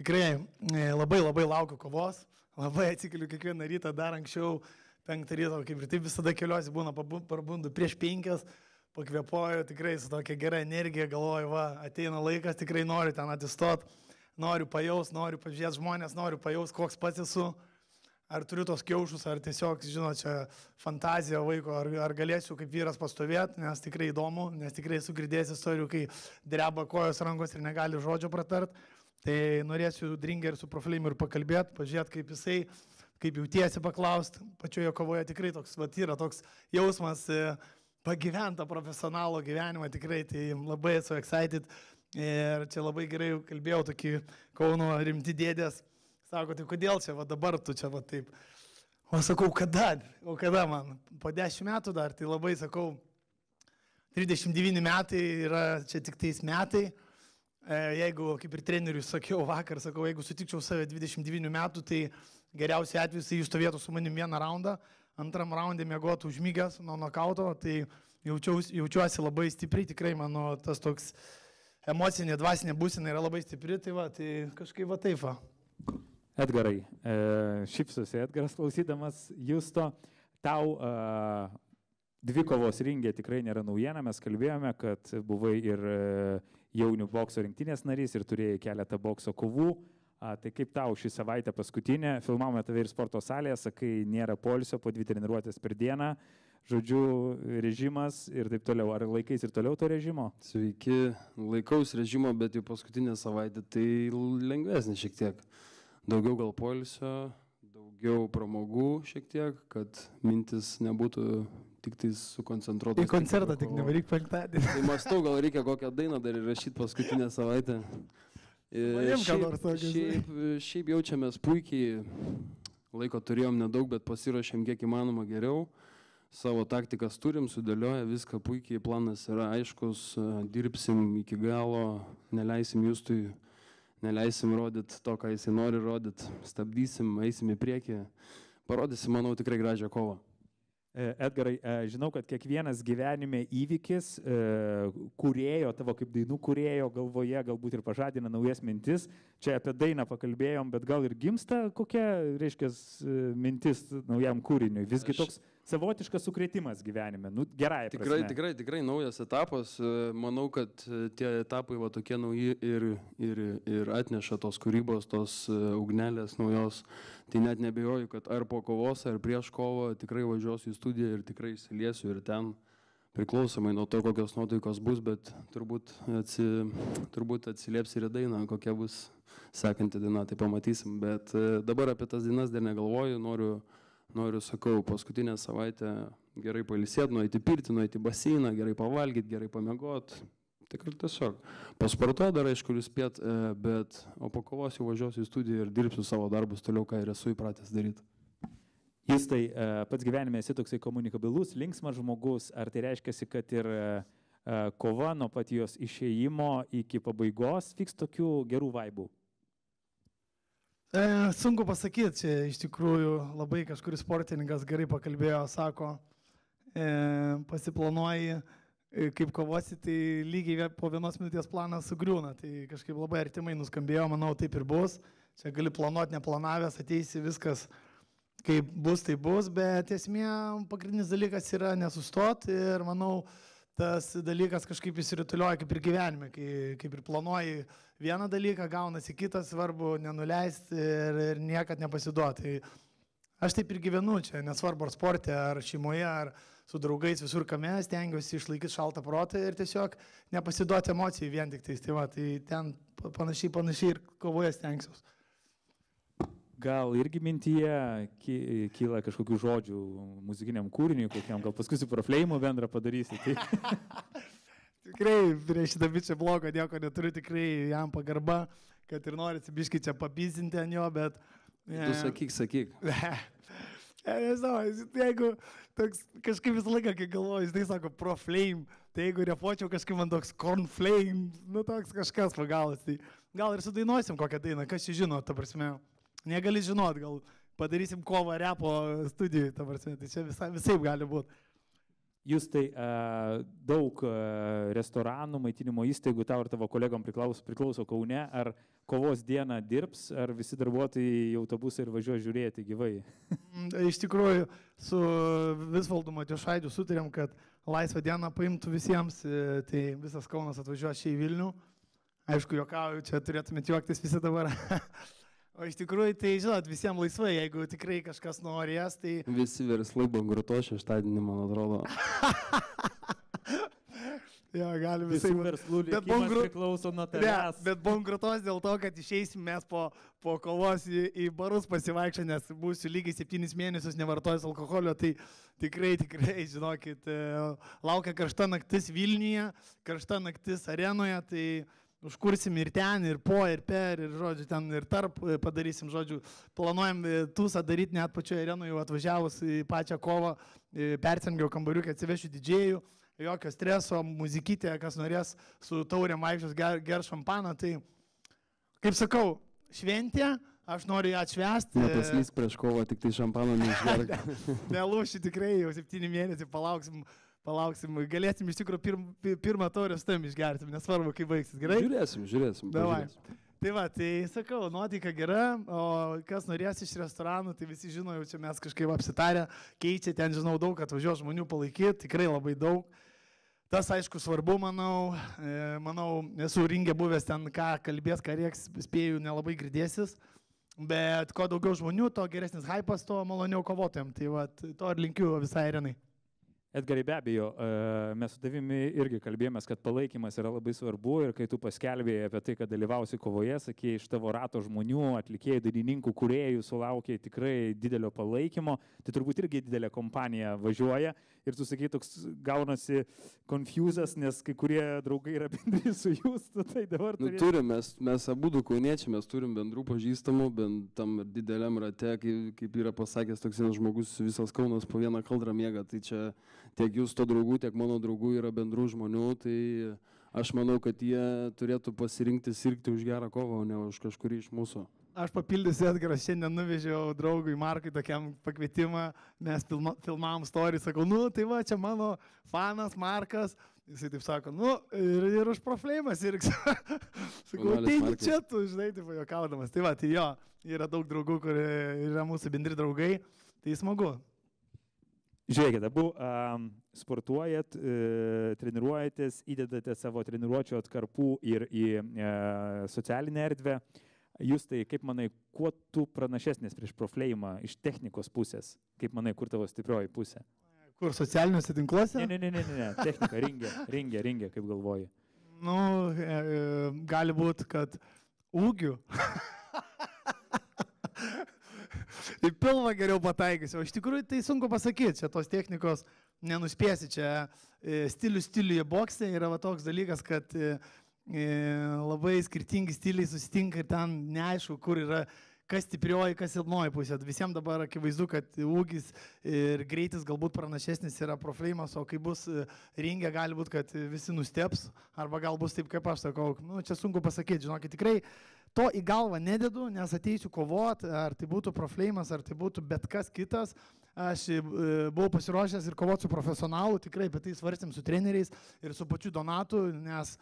tikrai labai laukiu kovos, labai atsikeliu kiekvieną rytą dar anksčiau, 5 ryto, kaip ir taip visada keliuosi, būna parbundu prieš 5, pakvėpuoju, tikrai su tokia gera energija, galvoju, va, ateina laikas, tikrai noriu ten atsistot, noriu pajaus, noriu pažiūrėti žmonės, noriu pajaus, koks pats esu, ar turiu tos kiaušus, ar tiesiog, žinot, čia fantazija vaiko, ar galėsiu kaip vyras pastovėti, nes tikrai įdomu, nes tikrai esu girdėjęs istorijų, kai dreba kojos rankos ir negali žodžio pratart, tai norėsiu Dringer su Proflamer pakalbėti, pažiūrėti, kaip jisai, kaip jautiesi paklausti, pačioje kovoje tikrai toks, va, yra toks jausmas, pagyventą profesionalo gyvenimą, tikrai tai labai esu excited ir čia labai gerai kalbėjau, tokį Kauno rimti dėdės, sako, tai kodėl čia, va dabar tu čia, va taip, o sakau, kada man, po 10 metų dar, tai labai sakau, 39 metai yra čia tik tais metai, jeigu, kaip ir treneriui sakiau vakar, sakau, jeigu sutikčiau save 29 metų, tai geriausiai atveju jis išstovėtų su manim 1 raundą, 2 raundė miegotų užmygęs nuo nokauto, tai jaučiuosi labai stipriai, tikrai mano tas toks emocinė, dvasinė būsena yra labai stipri, tai va, tai kažkaip va taip va. Edgarai, šypsosi Edgaras klausydamas Justo, tau dvikovos ringė tikrai nėra naujiena, mes kalbėjome, kad buvai ir jaunių bokso rinktinės narys ir turėjai keletą bokso kovų. Tai kaip tau šį savaitę paskutinę, filmavome tave ir sporto salėje, sakai, nėra poilsio, po 2 treniruotės per dieną, žodžiu, režimas ir taip toliau. Ar laikais ir toliau to režimo? Sveiki, laikaus režimo, bet jau paskutinę savaitę tai lengvesnė šiek tiek. Daugiau gal poilsio, daugiau pramogų šiek tiek, kad mintis nebūtų tik tai sukoncentruotas. Į koncertą tik nevaryk 5-dienį. Tai mąstau, gal reikia kokią dainą dar įrašyti paskutinę savaitę. Šiaip jaučiamės puikiai, laiko turėjom nedaug, bet pasiruošėm kiek įmanoma geriau. Savo taktikas turim, sudėlioję, viską puikiai, planas yra aiškus, dirbsim iki galo, neleisim Justui, neleisim rodyti to, ką jisai nori rodyti, stabdysim, eisim į priekį, parodysim, manau, tikrai gražią kovą. Edgarai, žinau, kad kiekvienas gyvenime įvykis kūrėjo, tavo kaip dainų kūrėjo galvoje galbūt ir pažadina naujas mintis. Čia apie dainą pakalbėjom, bet gal ir gimsta kokia, reiškia, mintis naujam kūriniui. Visgi toks savotiškas sukrėtimas gyvenime, nu gerai prasme. Tikrai naujas etapas. Manau, kad tie etapai va tokie nauji ir atneša tos kūrybos, tos ugnelės naujos. Tai net nebejoju, kad ar po kovos, ar prieš kovą tikrai važiuosiu į studiją ir tikrai įsiliesiu ir ten, priklausomai nuo to, kokios nuotaikos bus, bet turbūt atsilieps ir į dainą, kokia bus sekanti daina, tai pamatysim. Bet dabar apie tas dainas dar negalvoju, noriu, sakau, paskutinę savaitę gerai pailsėti, nueiti pirtį, nueiti į baseiną, gerai pavalgyti, gerai pamiegoti. Tikrai tiesiog. Pasportuoju dar, aišku, spėt, bet o po kovos jau važiuosiu į studiją ir dirbsiu savo darbus toliau, ką ir esu įpratęs daryti. Jis tai pats gyvenime esi toksai komunikabilus, linksmas žmogus, ar tai reiškia, kad ir kova nuo pat jos išėjimo iki pabaigos vyks tokių gerų vaibų? Sunku pasakyti, čia iš tikrųjų labai kažkuris sportininkas gerai pakalbėjo, sako, pasiplanuoji, kaip kovosi, tai lygiai po 1 minutės planas sugriūna, tai kažkaip labai artimai nuskambėjo, manau, taip ir bus, čia gali planuoti neplanavęs, ateisi viskas, kaip bus, tai bus, bet esmė, pagrindinis dalykas yra nesustoti ir manau, tas dalykas kažkaip įsiritulioja kaip ir gyvenime, kaip ir planuoji vieną dalyką, gaunasi kitas, svarbu nenuleisti ir niekad nepasiduoti. Aš taip ir gyvenu čia, nesvarbu ar sporte, ar šeimoje, ar su draugais visur kame, stengiuosi išlaikyti šaltą protą ir tiesiog nepasiduoti emocijai vien tik tais. Tai va, tai ten panašiai ir kovoje stengsiuos. Gal irgi mintyje kyla kažkokių žodžių muzikiniam kūriniui, kokiam, gal paskui su Proflame'u bendrą padarysi. Tai... Tikrai prieš šitą bičią blogą nieko neturiu, tikrai jam pagarba, kad ir norisi biškai čia papyzinti ant jo, bet... Tu sakyk. Nežinau, jeigu toks, kažkaip visą laiką, kai galvoju, jis tai sako pro flame, tai jeigu repuočiau kažkaip man toks corn flame, nu toks kažkas pagalas, tai gal ir sudainuosim kokią dainą, kas čia žino, ta prasme, negali žinot, gal padarysim kovą repo studijai, ta prasme, tai čia visai gali būti. Jūs tai daug restoranų, maitinimo įstaigų, tau ir tavo kolegom priklauso Kaune, ar kovos dieną dirbs, ar visi darbuotojai į autobusą ir važiuoja žiūrėti gyvai? Iš tikrųjų, su Visvaldu Matijošaičiu sutarėm, kad laisvą dieną paimtų visiems, tai visas Kaunas atvažiuoja čia į Vilnių. Aišku, juokauju, čia turėtumėte juoktis visi dabar. O iš tikrųjų, tai žinot, visiems laisvai, jeigu tikrai kažkas norės, tai... Visi verslai bankrutuos šeštadienį, man atrodo. Jo, gali visai... Visų verslų likimas priklauso nuo tavęs. Ne, bet bankrutuos dėl to, kad išeisim mes po kovos į barus pasivaikščią, nes būsiu lygiai 7 mėnesius nevartojęs alkoholio, tai tikrai, žinokit, laukia karšta naktis Vilniuje, karšta naktis arenoje, tai... Užkursim ir ten, ir po, ir per, ir, žodžiu, ten ir tarp padarysim, žodžiu, planuojam tūsą daryti net pačioje arenoje, atvažiavus į pačią kovą, persengiau kambariukę, atsivešiu didžėjų, jokio streso, muzikytė, kas norės su taurėm vaikščios ger šampaną, tai, kaip sakau, šventė, aš noriu ją atšvęsti. Nepaslysk prieš kovą, tik tai šampano neišgerk. Nelūšiu tikrai, jau 7 mėnesių palauksim, galėsim iš tikrųjų pirmą taurę su tam išgersim, nesvarbu, kaip baigsis, gerai? Žiūrėsim. Tai va, tai sakau, nuotaika gera, o kas norės iš restoranų, tai visi žino, jau čia mes kažkaip apsitarę, keičia, ten žinau daug, atvažiuoja žmonių palaikyti, tikrai labai daug. Tas aišku svarbu, manau, esu ringė buvęs ten, ką kalbės, ką reiks, spėjau, nelabai girdėsis, bet kuo daugiau žmonių, to geresnis hypas, to maloniau kovotojam, tai va, to ir linkiu visai arenai. Edgarai, be abejo, mes su tavimi irgi kalbėjomės, kad palaikymas yra labai svarbu ir kai tu paskelbėjai apie tai, kad dalyvausi kovoje, sakėjai, iš tavo rato žmonių, atlikėjų, dainininkų, kūrėjų sulaukė tikrai didelio palaikymo, tai turbūt irgi didelė kompanija važiuoja ir tu sakei, toks gaunasi confusas, nes kai kurie draugai yra bendri su jūs, tai dabar... Turim, mes abudu kauniečiai, mes turim bendrų pažįstamų, bent tam dideliam rate, kaip yra pasakęs toks vienas žmogus, visas Kaunas po vieną kaldrą miega, tai čia tiek jūs to draugų, tiek mano draugų yra bendrų žmonių, tai aš manau, kad jie turėtų pasirinkti sirgti už gerą kovą, o ne už kažkurį iš mūsų. Aš papildysiu, Edgaras, šiandien nuvežiau draugui Markui tokiam pakvietimą, mes filmavom story, sakau, tai va, čia mano fanas Markas, jisai taip sako, ir už profleimas irgi. Sakau, tai čia tu, žinai, taip juokaudamas. Tai va, tai jo, yra daug draugų, kurie yra mūsų bendri draugai, tai smagu. Žiūrėkit, abu sportuojat, treniruojatės, įdedate savo treniruočio atkarpų ir į socialinę erdvę. Jūs tai, kaip manai, kuo tu pranašesnis prieš profleimą iš technikos pusės? Kaip manai, kur tavo stiprioji pusė? Kur, socialiniuose tinkluose? Ne, technika, ringė, kaip galvoji. Gali būti, kad ūgiu. Į pilvą geriau pataikysiu, o iš tikrųjų tai sunku pasakyti, čia tos technikos nenuspėsi, čia stiliuje bokse yra va toks dalykas, kad labai skirtingi stiliai susitinka ir ten neaišku, kur yra kas stiprioji, kas silpnoji pusė. Visiems dabar akivaizdu, kad ūgis ir greitis galbūt pranašesnis yra profleimas, o kai bus ringė, gali būti, kad visi nusteps, arba gal bus taip, kaip aš sakau, čia sunku pasakyti, žinokit, tikrai to į galvą nededu, nes ateisiu kovoti, ar tai būtų profleimas, ar tai būtų bet kas kitas. Aš buvau pasiruošęs ir kovoti su profesionalu, tikrai apie tai svarstėm su treneriais ir su pačiu Donatu, nes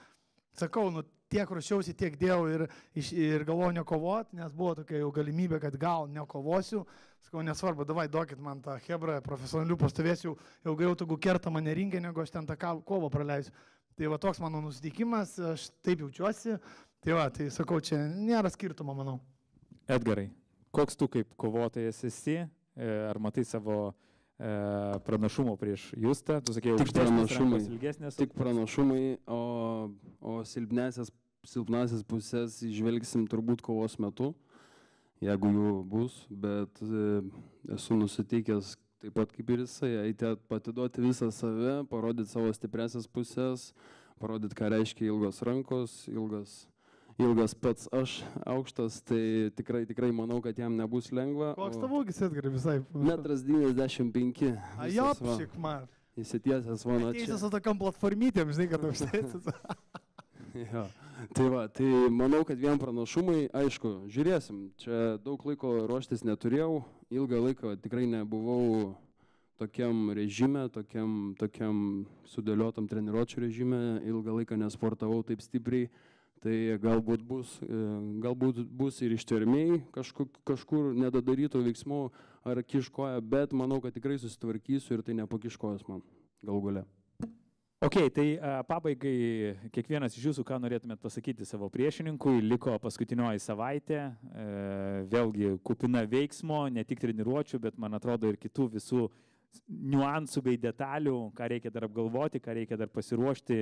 sakau, tiek ruošiausi, tiek dėjau ir galvojau nekovoti, nes buvo tokia jau galimybė, kad gal nekovosiu. Sakau, nesvarbu, davai duokit man tą hebrą, profesionalių pastovėsiu, jau geriau tegu kerta mane ringė, negu aš ten tą kovą praleisiu. Tai va toks mano nusiteikimas, aš taip jaučiuosi. Tai va, tai sakau, čia nėra skirtumo, manau. Edgarai, koks tu kaip kovotojas esi? Ar matai savo pranašumo prieš Justą? Tu sakėjai, tik pranašumai, o silpnasias pusės išvelgsim turbūt kovos metu, jeigu jų bus, bet esu nusiteikęs taip pat kaip ir jisai, eiti atiduoti visą save, parodyti savo stipresias pusės, parodyti, ką reiškia ilgos rankos, ilgas pats aš, aukštas, tai tikrai manau, kad jam nebus lengva. Koks tavo ūgis, Edgarai, visai? 1,95 m. Ajopšik, man. Įsitiesęs mano čia. Ateisi su tokiam platformytėm, žinai, kad užteisis. Jo, tai manau, kad vien pranašumai, aišku, žiūrėsim, čia daug laiko ruoštis neturėjau, ilgą laiką tikrai nebuvau tokiam režime, tokiam sudėliotam treniruočių režime, ilgą laiką nesportavau taip stipriai, tai galbūt bus ir ištvermiai kažkur nedadarytų veiksmų ar kiškoja, bet manau, kad tikrai susitvarkysiu ir tai nepakiškojas man galų gale. Ok, tai pabaigai kiekvienas iš jūsų, ką norėtumėt pasakyti savo priešininkui, liko paskutinioji savaitė, vėlgi kupina veiksmo, ne tik treniruočių, bet man atrodo ir kitų visų niuansų bei detalių, ką reikia dar apgalvoti, ką reikia dar pasiruošti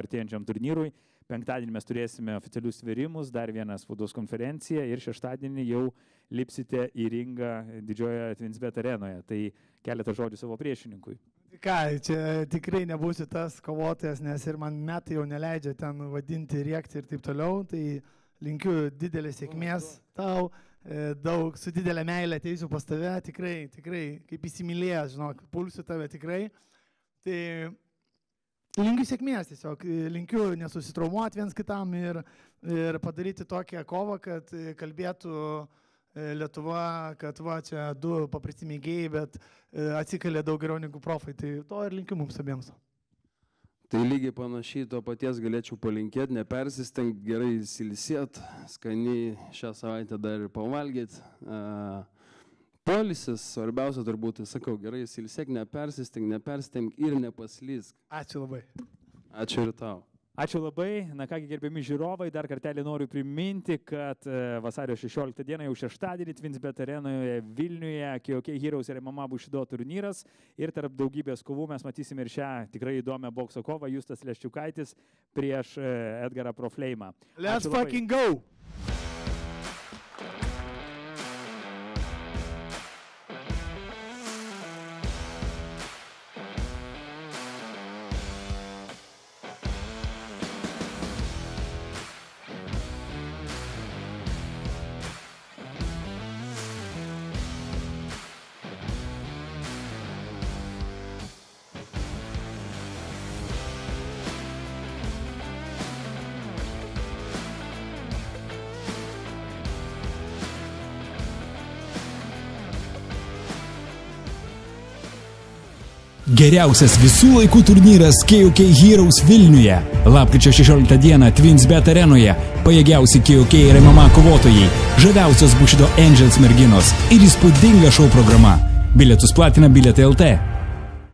artėjančiam turnyrui. Penktadienį mes turėsime oficialius sverimus, dar vieną spaudos konferenciją ir šeštadienį jau lipsite į ringą didžiojoje Twinsbet arenoje. Tai keletą žodžių savo priešininkui. Ką, čia tikrai nebūsiu tas kovotojas, nes ir man metai jau neleidžia ten vadinti, rėkti ir taip toliau. Tai linkiu didelės sėkmės tau, daug su didelė meilė ateisiu pas tave, tikrai, kaip įsimylėjęs, žinok, pulsiu tave tikrai. Tai linkiu sėkmės tiesiog, linkiu nesusitraumuoti viens kitam ir padaryti tokią kovą, kad kalbėtų Lietuva, kad va čia du paprasti mėgėjai, bet atsikalė daug geriau negu profai, tai to ir linkiu mums abiems. Tai lygiai panašiai to paties galėčiau palinkėti, nepersistengti, gerai silsėt, skaniai šią savaitę dar ir pavalgyti. Polisis, svarbiausia turbūt, sakau, gerai silsėk, nepersistengti ir nepaslysk. Ačiū labai. Ačiū ir tau. Ačiū labai. Na kągi, gerbiami žiūrovai, dar kartelį noriu priminti, kad vasario 16 dieną jau šeštadienį Twinsbet arenoje Vilniuje KOK Heroes ir MMA Bushido turnyras ir tarp daugybės kovų mes matysime ir šią tikrai įdomią bokso kovą Justas Leščiukaitis prieš Edgarą Profleimą. Let's fucking go! Geriausias visų laikų turnyras KOK Heroes Vilniuje. Lapkričio 16 dieną Twinsbet arenoje pajėgiausi KOK ir MMA kovotojai, žaviausios Bushido Angels merginos ir įspūdinga šou programa. Bilietus platina Bilietai LT.